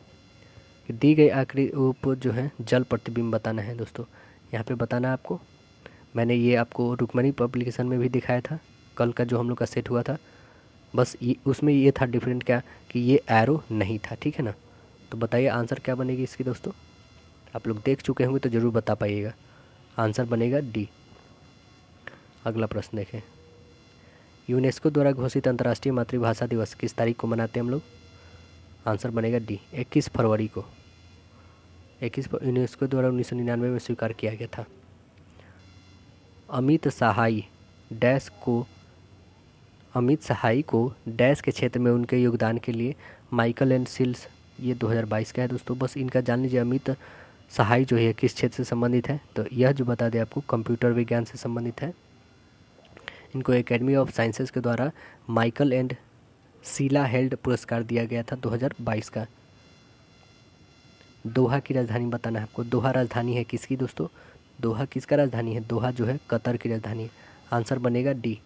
[SPEAKER 1] कि दी गई आकृति पर जो है जल प्रतिबिंब बताना है दोस्तों। यहाँ पे बताना है आपको। मैंने ये आपको रुक्मणी पब्लिकेशन में भी दिखाया था, कल का जो हम लोग का सेट हुआ था, बस ये उसमें ये था डिफरेंट क्या कि ये एरो नहीं था, ठीक है ना। तो बताइए आंसर क्या बनेगी इसकी दोस्तों? आप लोग देख चुके होंगे तो ज़रूर बता पाइएगा। आंसर बनेगा डी। अगला प्रश्न देखें। यूनेस्को द्वारा घोषित अंतर्राष्ट्रीय मातृभाषा दिवस किस तारीख को मनाते हैं हम लोग? आंसर बनेगा डी, 21 फरवरी को। यूनेस्को द्वारा 1999 में स्वीकार किया गया था। अमित सहाय को डैश के क्षेत्र में उनके योगदान के लिए माइकल एंड सिल्स, ये 2022 का है दोस्तों। बस इनका जान लीजिए। अमित सहाय जो है किस क्षेत्र से संबंधित है? तो यह जो बता दें आपको कंप्यूटर विज्ञान से संबंधित है। इनको एकेडमी ऑफ साइंसेज के द्वारा माइकल एंड शीला हेल्ड पुरस्कार दिया गया था 2022 का। दोहा की राजधानी बताना है आपको। दोहा राजधानी है किसकी दोस्तों? दोहा किसका राजधानी है? दोहा जो है कतर की राजधानी है। आंसर बनेगा डी।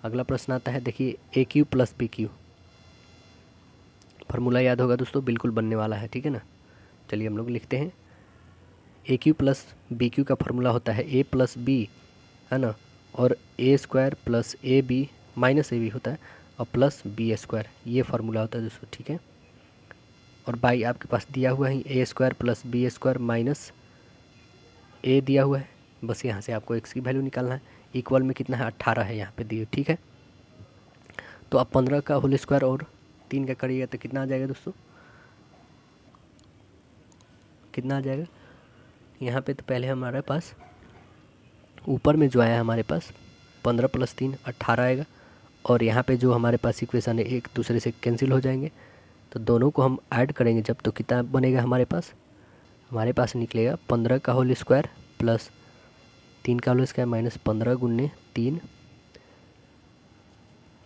[SPEAKER 1] अगला प्रश्न आता है, देखिए AQ + BQ फार्मूला याद होगा दोस्तों, बिल्कुल बनने वाला है, ठीक है ना। चलिए हम लोग लिखते हैं। AQ + BQ का फार्मूला होता है A + B, है ना, और A² + AB - AB होता है और प्लस B², ये फार्मूला होता है दोस्तों, ठीक है। और बाई आपके पास दिया हुआ है A² + B² - A दिया हुआ है। बस यहाँ से आपको x की वैल्यू निकालना है। इक्वल में कितना है? 18 है यहाँ पे दी, ठीक है। तो अब 15 का होल स्क्वायर और 3 का करिएगा तो कितना आ जाएगा दोस्तों? कितना आ जाएगा? यहाँ पे तो पहले हमारे पास ऊपर में जो आया हमारे पास 15 + 3 18 आएगा, और यहाँ पे जो हमारे पास इक्वेशन है एक दूसरे से कैंसिल हो जाएंगे, तो दोनों को हम ऐड करेंगे जब, तो कितना बनेगा हमारे पास? हमारे पास निकलेगा 15 का होल स्क्वायर प्लस 3 का होल स्क्वायर माइनस 15 गुने 3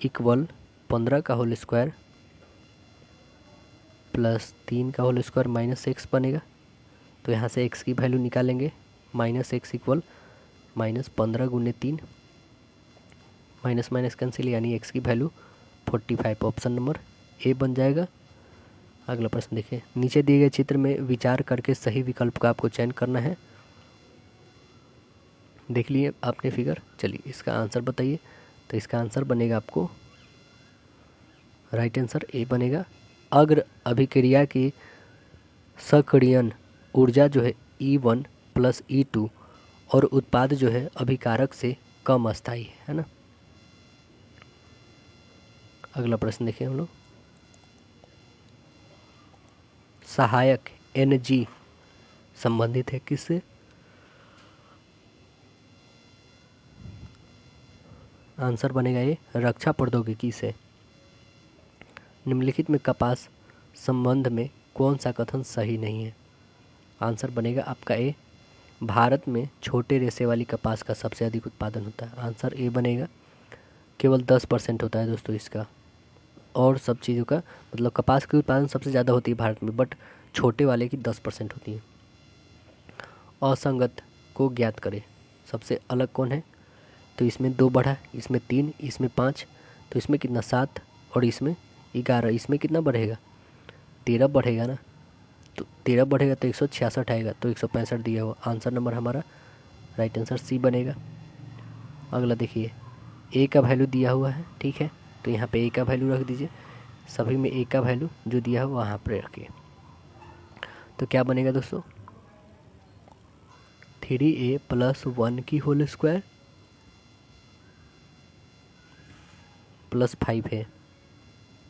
[SPEAKER 1] इक्वल 15 का होल स्क्वायर प्लस 3 का होल स्क्वायर माइनस एक्स बनेगा। तो यहाँ से x की वैल्यू निकालेंगे, माइनस एक्स इक्वल माइनस 15 गुने 3 माइनस माइनस कैंसिल, यानी x की वैल्यू 45। ऑप्शन नंबर ए बन जाएगा। अगला प्रश्न देखिए, नीचे दिए गए चित्र में विचार करके सही विकल्प का आपको चयन करना है। देख लिए आपने फिगर, चलिए इसका आंसर बताइए। तो इसका आंसर बनेगा आपको राइट आंसर ए बनेगा। अग्र अभिक्रिया की सक्रियण ऊर्जा जो है E1 प्लस E2 और उत्पाद जो है अभिकारक से कम अस्थायी है ना। अगला प्रश्न देखिए हम लोग, सहायक Ng संबंधित है किससे? आंसर बनेगा ये रक्षा प्रौद्योगिकी से। निम्नलिखित में कपास संबंध में कौन सा कथन सही नहीं है? आंसर बनेगा आपका ए, भारत में छोटे रेशे वाली कपास का सबसे अधिक उत्पादन होता है। आंसर ए बनेगा। केवल 10% होता है दोस्तों इसका, और सब चीज़ों का मतलब कपास की उत्पादन सबसे ज़्यादा होती है भारत में, बट छोटे वाले की 10% होती है। असंगत को ज्ञात करें, सबसे अलग कौन है? तो इसमें 2 बढ़ा, इसमें 3, इसमें 5, तो इसमें कितना 7 और इसमें 11, इसमें कितना बढ़ेगा 13 बढ़ेगा ना। तो 13 बढ़ेगा तो 166 आएगा, तो 165 दिया हुआ। आंसर नंबर हमारा राइट आंसर सी बनेगा। अगला देखिए, ए का वैल्यू दिया हुआ है, ठीक है, तो यहाँ पे ए का वैल्यू रख दीजिए। सभी में ए का वैल्यू जो दिया हुआ वहाँ पर रखिए। तो क्या बनेगा दोस्तों, 3a प्लस 1 की होल स्क्वायर प्लस 5 है।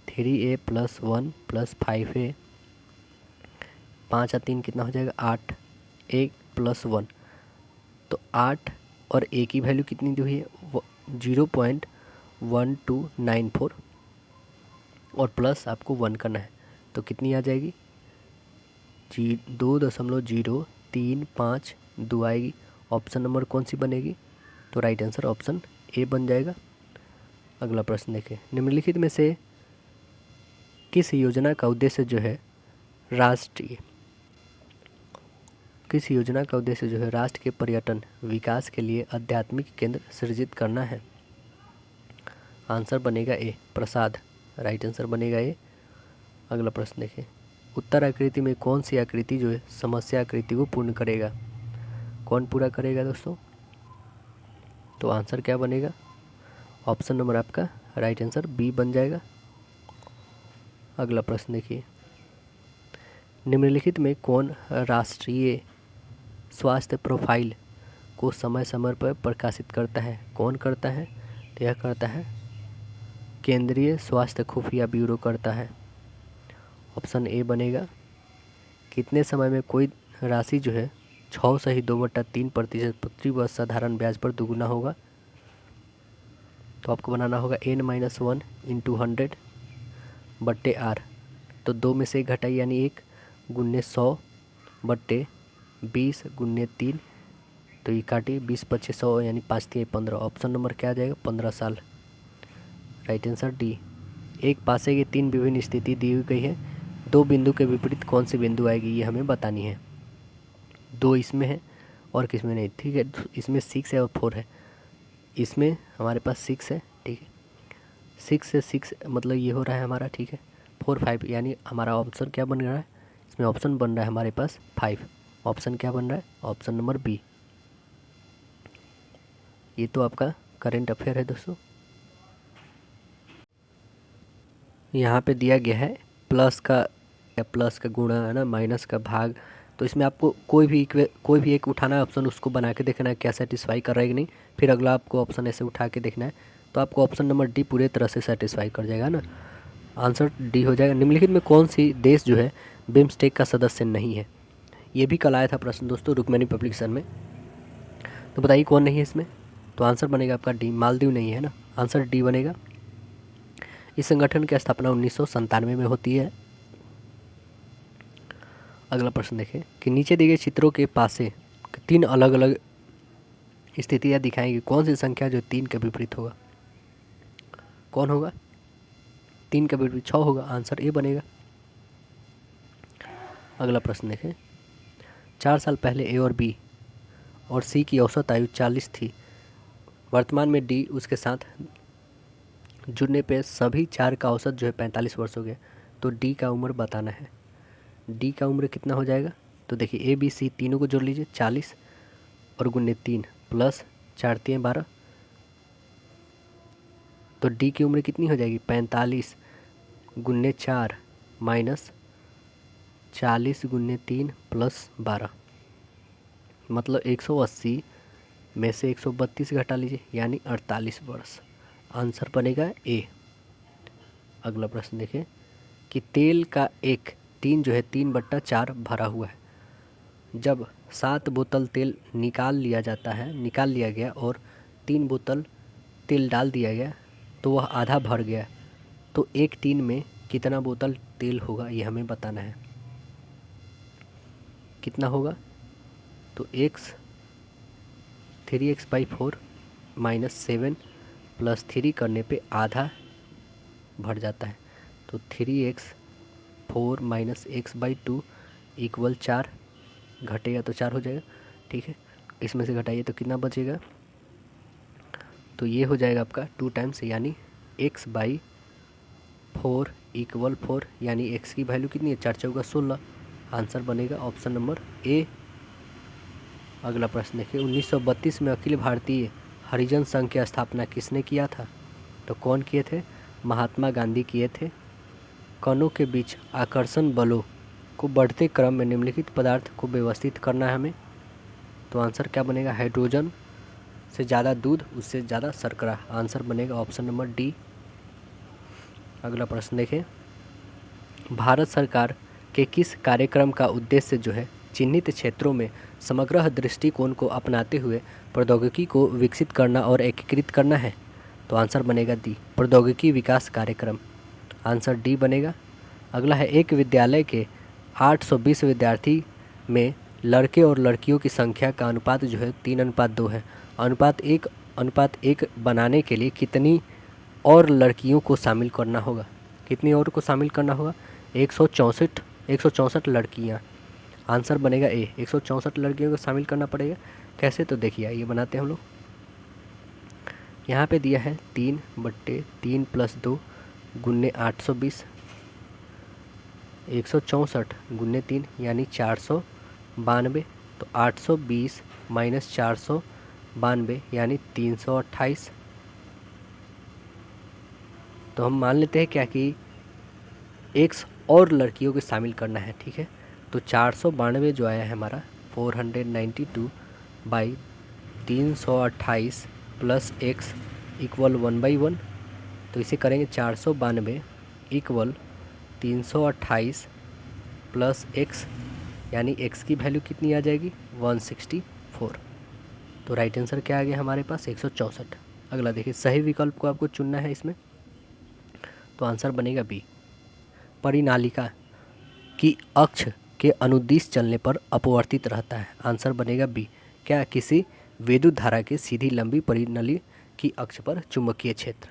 [SPEAKER 1] 3a प्लस 1 प्लस 5 है, 5 और 3 कितना हो जाएगा 8, 1 प्लस 1, तो 8 और a की वैल्यू कितनी दी हुई है 0.1294 और प्लस आपको 1 करना है, तो कितनी आ जाएगी 2.035 आएगी। ऑप्शन नंबर कौन सी बनेगी? तो राइट आंसर ऑप्शन ए बन जाएगा। अगला प्रश्न देखें, निम्नलिखित में से किस योजना का उद्देश्य जो है राष्ट्र के पर्यटन विकास के लिए आध्यात्मिक केंद्र सृजित करना है? आंसर बनेगा ए, प्रसाद। राइट आंसर बनेगा ए। अगला प्रश्न देखें, उत्तर आकृति में कौन सी आकृति जो है समस्या आकृति को पूर्ण करेगा? कौन पूरा करेगा दोस्तों? तो आंसर क्या बनेगा? ऑप्शन नंबर आपका राइट आंसर बी बन जाएगा। अगला प्रश्न देखिए, निम्नलिखित में कौन राष्ट्रीय स्वास्थ्य प्रोफाइल को समय समय पर प्रकाशित करता है? कौन करता है? तो यह करता है केंद्रीय स्वास्थ्य खुफिया ब्यूरो करता है। ऑप्शन ए बनेगा। कितने समय में कोई राशि जो है 6.2/3% प्रतिवर्ष साधारण ब्याज पर दुगुना होगा? तो आपको बनाना होगा n-1 × 100 बट्टे r, तो 2 में से 1 घटाई यानी 1 गुने 100 बट्टे 20 गुने 3, तो ये काटिए 20 × 5 = 100 यानी 5 × 3 = 15। ऑप्शन नंबर क्या आ जाएगा 15 साल। Right answer D. एक पासे की 3 विभिन्न स्थिति दी हुई गई है, 2 बिंदु के विपरीत कौन सी बिंदु आएगी ये हमें बतानी है। 2 इसमें है और किस में नहीं, ठीक है। इसमें 6 है और 4 है, इसमें हमारे पास 6 है, ठीक है। 6 से 6 मतलब ये हो रहा है हमारा, ठीक है। 4 5 यानी हमारा ऑप्शन क्या बन रहा है इसमें? ऑप्शन बन रहा है हमारे पास 5। ऑप्शन क्या बन रहा है? Option number B. ये तो आपका करंट अफेयर है दोस्तों। यहाँ पे दिया गया है प्लस का गुणा है ना, माइनस का भाग। तो इसमें आपको कोई भी एक उठाना है ऑप्शन, उसको बना के देखना है क्या सेटिस्फाई कर रहा है कि नहीं। फिर अगला आपको ऑप्शन ऐसे उठा के देखना है, तो आपको ऑप्शन नंबर डी पूरे तरह से सेटिस्फाई कर जाएगा ना। आंसर डी हो जाएगा। निम्नलिखित में कौन सी देश जो है बिम्स्टेक का सदस्य नहीं है? ये भी कल आया था प्रश्न दोस्तों रुक्मिणी पब्लिकेशन में, तो बताइए कौन नहीं है इसमें? तो आंसर बनेगा आपका डी, मालदीव नहीं है ना। आंसर डी बनेगा। इस संगठन की स्थापना 1997 में होती है। अगला प्रश्न देखें कि नीचे दिए गए चित्रों के पासे 3 अलग अलग स्थितियाँ दिखाएंगी, कौन सी संख्या जो 3 के विपरीत होगा? कौन होगा? 3 के विपरीत 6 होगा, आंसर ए बनेगा। अगला प्रश्न देखें 4 साल पहले ए और बी और सी की औसत आयु 40 थी, वर्तमान में डी उसके साथ जुड़ने पे सभी 4 का औसत जो है 45 वर्ष हो गया, तो डी का उम्र बताना है। डी का उम्र कितना हो जाएगा? तो देखिए ए बी सी तीनों को जोड़ लीजिए, 40 और गुने 3 प्लस 4 3 12, तो डी की उम्र कितनी हो जाएगी? 45 गुने 4 माइनस 40 गुने 3 प्लस 12, मतलब 180 में से 132 घटा लीजिए यानी 48 वर्ष, आंसर बनेगा ए। अगला प्रश्न देखें कि तेल का एक टीन जो है 3/4 भरा हुआ है, जब 7 बोतल तेल निकाल लिया गया और 3 बोतल तेल डाल दिया गया तो वह आधा भर गया, तो एक टीन में कितना बोतल तेल होगा ये हमें बताना है। कितना होगा? तो x 3x/4 माइनस 7 प्लस 3 करने पे आधा भर जाता है, तो 3x/4 माइनस x/2 इक्वल 4, घटेगा तो 4 हो जाएगा। ठीक है, इसमें से घटाइए तो कितना बचेगा? तो ये हो जाएगा आपका 2 टाइम्स यानी x/4 इक्वल 4, यानी x की वैल्यू कितनी है? 4 चौका 16, आंसर बनेगा ऑप्शन नंबर ए। अगला प्रश्न देखिए 1932 में अखिल भारतीय हरिजन संघ की स्थापना किसने किया था? तो कौन किए थे? महात्मा गांधी किए थे। कणों के बीच आकर्षण बलों को बढ़ते क्रम में निम्नलिखित पदार्थ को व्यवस्थित करना है हमें, तो आंसर क्या बनेगा? हाइड्रोजन से ज़्यादा दूध उससे ज़्यादा शर्करा, आंसर बनेगा ऑप्शन नंबर डी। अगला प्रश्न देखें भारत सरकार के किस कार्यक्रम का उद्देश्य जो है चिन्हित क्षेत्रों में समग्र दृष्टिकोण को अपनाते हुए प्रौद्योगिकी को विकसित करना और एकीकृत करना है? तो आंसर बनेगा डी, प्रौद्योगिकी विकास कार्यक्रम, आंसर डी बनेगा। अगला है एक विद्यालय के 820 विद्यार्थी में लड़के और लड़कियों की संख्या का अनुपात जो है 3:2 है, अनुपात एक बनाने के लिए कितनी और लड़कियों को शामिल करना होगा? कितनी और को शामिल करना होगा? 164 लड़कियाँ, आंसर बनेगा ए, 164 लड़कियों को शामिल करना पड़ेगा। कैसे? तो देखिए ये बनाते हैं हम लोग। यहाँ पे दिया है 3/3 + 2 गुने 820, 164 गुने 3 यानी 492, तो 820 माइनस 492 यानी 328। तो हम मान लेते हैं क्या कि एक्स और लड़कियों को शामिल करना है। ठीक है, तो 492 जो आया है हमारा 492/328 प्लस एक्स इक्वल 1/1, तो इसे करेंगे 492 इक्वल 328 प्लस एक्स, यानी एक्स की वैल्यू कितनी आ जाएगी? 164। तो राइट आंसर क्या आ गया हमारे पास? 164। अगला देखिए सही विकल्प को आपको चुनना है इसमें, तो आंसर बनेगा बी, परिनालिका की अक्ष के अनुदिश चलने पर अपवर्तित रहता है, आंसर बनेगा बी। क्या? किसी विद्युत धारा के सीधी लंबी परिनली की अक्ष पर चुंबकीय क्षेत्र।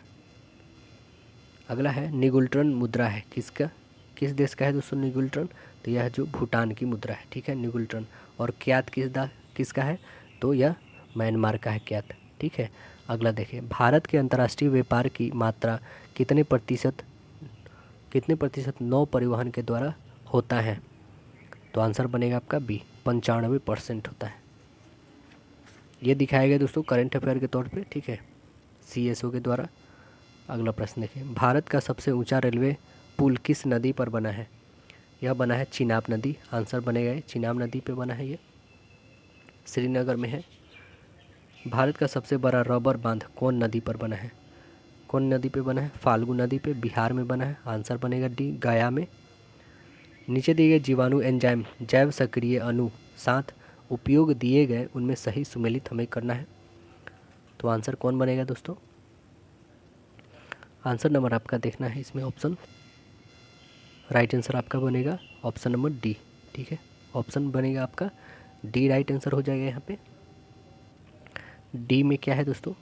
[SPEAKER 1] अगला है निगुल्ट्रन मुद्रा है किसका, किस देश का है दोस्तों निगुल्ट्रन? तो यह जो भूटान की मुद्रा है। ठीक है, निगुल्ट्रन। और क्यात किसका है? तो यह म्यांमार का है क्यात। ठीक है, अगला देखिए भारत के अंतर्राष्ट्रीय व्यापार की मात्रा कितने प्रतिशत नौ परिवहन के द्वारा होता है? तो आंसर बनेगा आपका बी, 95% होता है। ये दिखाया गया दोस्तों करंट अफेयर के तौर पे। ठीक है, CSO के द्वारा। अगला प्रश्न देखिए भारत का सबसे ऊंचा रेलवे पुल किस नदी पर बना है? यह बना है चिनाब नदी, आंसर बनेगा ये, चिनाब नदी पे बना है, ये श्रीनगर में है। भारत का सबसे बड़ा रबर बांध कौन नदी पर बना है? कौन नदी पे बना है? फाल्गु नदी पे, बिहार में बना है, आंसर बनेगा डी, गया में। नीचे दिए गए जीवाणु एंजाइम जैव सक्रिय अणु साथ उपयोग दिए गए उनमें सही सुमेलित हमें करना है, तो आंसर कौन बनेगा दोस्तों? आंसर नंबर आपका देखना है इसमें ऑप्शन, राइट आंसर आपका बनेगा ऑप्शन नंबर डी। ठीक है, ऑप्शन बनेगा आपका डी राइट आंसर हो जाएगा यहाँ पे। डी में क्या है दोस्तों,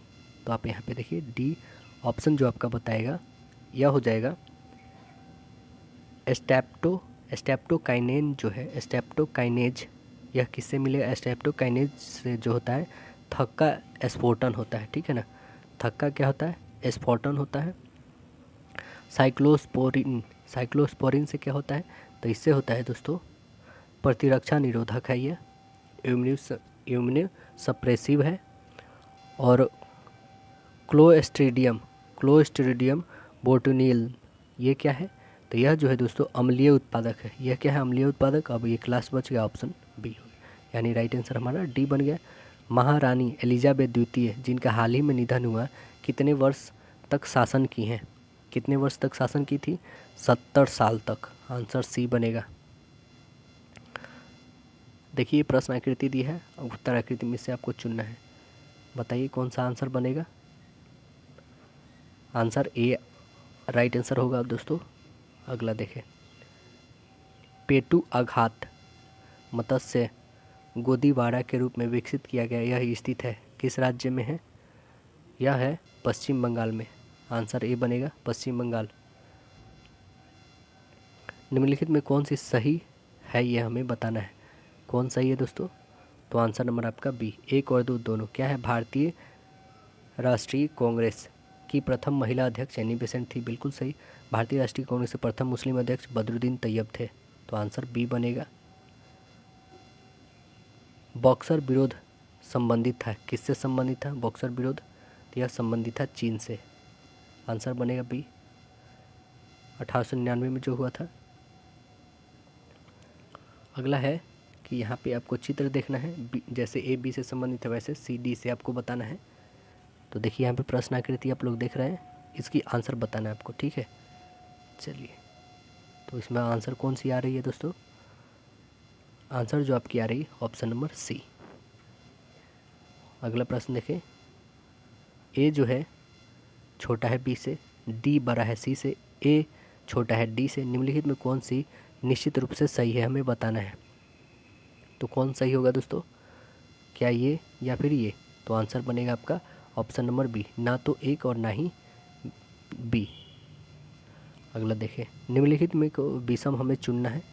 [SPEAKER 1] तो आप यहाँ पे देखिए डी ऑप्शन जो आपका बताएगा यह हो जाएगा स्टेप्टोकाइनेन जो है, स्टेप्टोकाइनेज, यह किससे मिलेगा, स्टेप्टोकाइनेज से जो होता है थक्का स्फोटन होता है, ठीक है ना। थक्का क्या होता है, स्फोटन होता है। साइक्लोस्पोरिन से क्या होता है, तो इससे होता है दोस्तों प्रतिरक्षा निरोधक है, ये इम्यूनो सप्रेसिव है। और क्लोस्ट्रीडियम बोटुनियल ये क्या है, तो यह जो है दोस्तों अम्लीय उत्पादक है। यह क्या है, अम्लीय उत्पादक। अब ये क्लास बच गया, ऑप्शन बी हो गया, यानी राइट आंसर हमारा डी बन गया। महारानी एलिजाबेथ द्वितीय जिनका हाल ही में निधन हुआ, कितने वर्ष तक शासन की हैं, कितने वर्ष तक शासन की थी, 70 साल तक। आंसर सी बनेगा। देखिए प्रश्न आकृति दी है, अब उत्तर आकृति में से आपको चुनना है। बताइए कौन सा आंसर बनेगा। आंसर ए राइट आंसर होगा दोस्तों। अगला देखें, पेटू आघात मत्स्य गोदीवाड़ा के रूप में विकसित किया गया, यह स्थित है किस राज्य में है, यह है पश्चिम बंगाल में। आंसर ए बनेगा पश्चिम बंगाल। निम्नलिखित में कौन सी सही है, यह हमें बताना है। कौन सही है दोस्तों, तो आंसर नंबर आपका बी, 1 और 2 दोनों। क्या है, भारतीय राष्ट्रीय कांग्रेस की प्रथम महिला अध्यक्ष एनी बेसेंट थी, बिल्कुल सही। भारतीय राष्ट्रीय कांग्रेस के प्रथम मुस्लिम अध्यक्ष बदरुद्दीन तैयब थे, तो आंसर बी बनेगा। बॉक्सर विरोध संबंधित था, किससे संबंधित था बॉक्सर विरोध, तो यह संबंधित था चीन से। आंसर बनेगा बी, 1899 में जो हुआ था। अगला है कि यहाँ पे आपको चित्र देखना है, जैसे ए बी से संबंधित है वैसे सी डी से आपको बताना है। तो देखिए यहाँ पे प्रश्न आकृति आप लोग देख रहे हैं, इसकी आंसर बताना है आपको, ठीक है। चलिए, तो इसमें आंसर कौन सी आ रही है दोस्तों, आंसर जो आपकी आ रही है ऑप्शन नंबर सी। अगला प्रश्न देखें, ए जो है छोटा है बी से, डी बड़ा है सी से, ए छोटा है डी से, निम्नलिखित में कौन सी निश्चित रूप से सही है, हमें बताना है। तो कौन सही होगा दोस्तों, क्या ये या फिर ये, तो आंसर बनेगा आपका ऑप्शन नंबर बी, ना तो एक और ना ही बी। अगला देखें, निम्नलिखित में को विषम हमें चुनना है,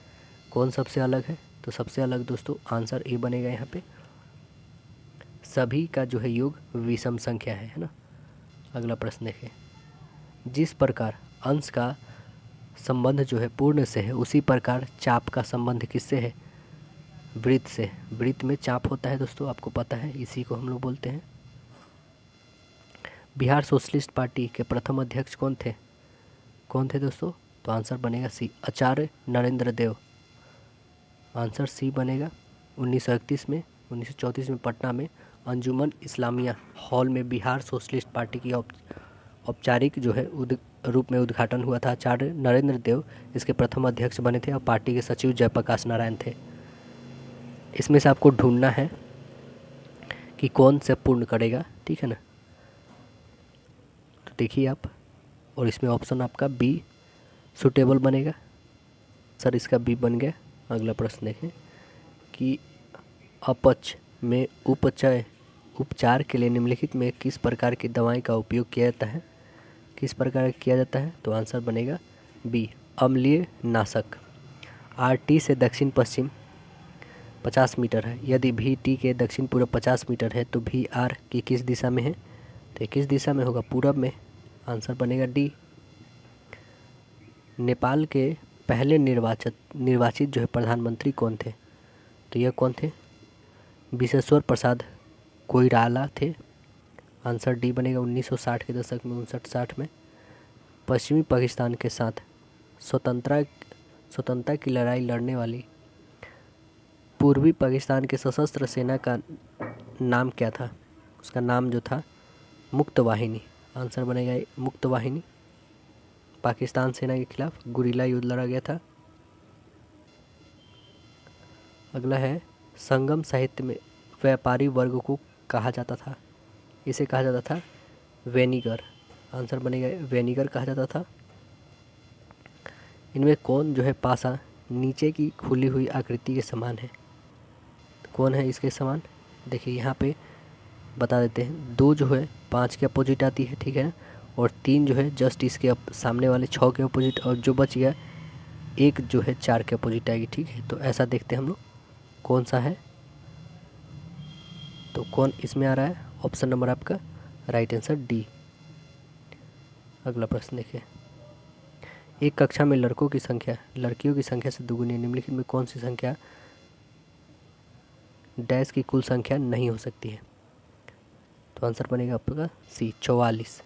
[SPEAKER 1] कौन सबसे अलग है, तो सबसे अलग दोस्तों आंसर ए बनेगा। यहाँ पे सभी का जो है योग विषम संख्या है ना। अगला प्रश्न देखें, जिस प्रकार अंश का संबंध जो है पूर्ण से है, उसी प्रकार चाप का संबंध किससे है, वृत्त से। वृत्त में चाप होता है दोस्तों, आपको पता है, इसी को हम लोग बोलते हैं। बिहार सोशलिस्ट पार्टी के प्रथम अध्यक्ष कौन थे, कौन थे दोस्तों, तो आंसर बनेगा सी, आचार्य नरेंद्र देव। आंसर सी बनेगा। 1934 में पटना में अंजुमन इस्लामिया हॉल में बिहार सोशलिस्ट पार्टी की औपचारिक जो है रूप में उद्घाटन हुआ था। आचार्य नरेंद्र देव इसके प्रथम अध्यक्ष बने थे और पार्टी के सचिव जयप्रकाश नारायण थे। इसमें से आपको ढूंढना है कि कौन से पूर्ण करेगा, ठीक है ना। तो देखिए आप, और इसमें ऑप्शन आपका बी सूटेबल बनेगा। सर इसका बी बन गया। अगला प्रश्न देखें कि अपच में उपचार के लिए निम्नलिखित में किस प्रकार की दवाई का उपयोग किया जाता है, किस प्रकार किया जाता है, तो आंसर बनेगा बी, अम्लीय नाशक। आर टी से दक्षिण पश्चिम 50 मीटर है, यदि भी टी के दक्षिण पूर्व 50 मीटर है, तो भी आर की किस दिशा में है, तो किस दिशा में होगा, पूरब में। आंसर बनेगा डी। नेपाल के पहले निर्वाचित जो है प्रधानमंत्री कौन थे, तो यह कौन थे, विश्वेश्वर प्रसाद कोइराला थे। आंसर डी बनेगा। 1960 के दशक में 59-60 में पश्चिमी पाकिस्तान के साथ स्वतंत्रता की लड़ाई लड़ने वाली पूर्वी पाकिस्तान के सशस्त्र सेना का नाम क्या था, उसका नाम जो था मुक्त वाहिनी। आंसर बनेगा मुक्त वाहिनी। पाकिस्तान सेना के खिलाफ गुरिल्ला युद्ध लड़ा गया था। अगला है, संगम साहित्य में व्यापारी वर्ग को कहा जाता था, इसे कहा जाता था वेनिगर। आंसर बनेगा वेनिगर कहा जाता था। इनमें कौन जो है पासा नीचे की खुली हुई आकृति के समान है। तो कौन है इसके समान? देखिए यहाँ पे बता देते हैं, 2 जो है 5 के अपोजिट आती है, ठीक है ना, और 3 जो है जस्ट इसके सामने वाले 6 के अपोजिट, और जो बच गया 1 जो है 4 के अपोजिट आएगी, ठीक है। तो ऐसा देखते हैं हम लोग कौन सा है। तो कौन इसमें आ रहा है? ऑप्शन नंबर आपका राइट आंसर डी। अगला प्रश्न देखिए, एक कक्षा में लड़कों की संख्या लड़कियों की संख्या से दुगुनी, निम्नलिखित में कौन सी संख्या डैश की कुल संख्या नहीं हो सकती है? तो आंसर बनेगा आपका सी 44।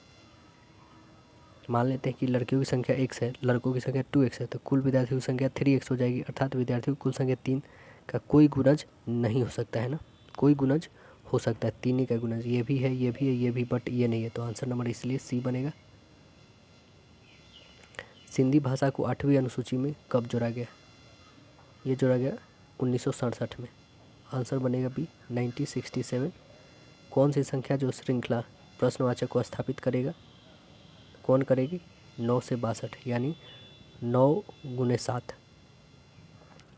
[SPEAKER 1] मान लेते हैं कि लड़कियों की संख्या x है, लड़कों की संख्या 2x है, तो कुल विद्यार्थियों की संख्या 3x हो जाएगी, अर्थात विद्यार्थियों की कुल संख्या 3 का कोई गुणज नहीं हो सकता है ना। कोई गुणज हो सकता है, 3 ही का गुणज, ये भी है, ये भी है, ये भी, बट ये नहीं है। तो आंसर नंबर इसलिए सी बनेगा। सिंधी भाषा को 8वीं अनुसूची में कब जोड़ा गया? ये जोड़ा गया 1967 में। आंसर बनेगा बी 1967। कौन सी संख्या जो श्रृंखला प्रश्नवाचक को स्थापित करेगा? कौन करेगी? 9 से 62, यानी 9 गुने 7,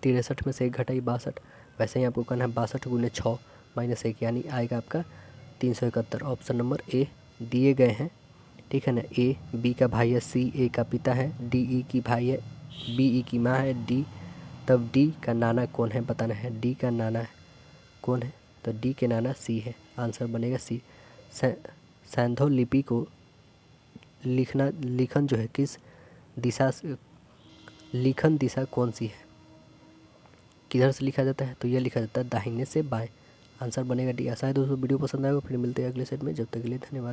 [SPEAKER 1] 63 में से 1 घटाई 62। वैसे ही आपको करना है 62 गुने 6 माइनस 1, यानी आएगा आपका 371। ऑप्शन नंबर ए दिए गए हैं, ठीक है ना। ए बी का भाई है, सी ए का पिता है, डी ई की भाई है, बी ई की माँ है, डी, तब डी का नाना कौन है बताना है। डी का नाना है कौन है? तो डी के नाना सी है। आंसर बनेगा सी। सैंधो लिपि को लिखन जो है किस दिशा से, लिखन दिशा कौन सी है? किधर से लिखा जाता है? तो यह लिखा जाता है दाहिने से बाएं। आंसर बनेगा डी। आशा है दोस्तों वीडियो पसंद आएगा, फिर मिलते हैं अगले सेट में। जब तक के लिए धन्यवाद।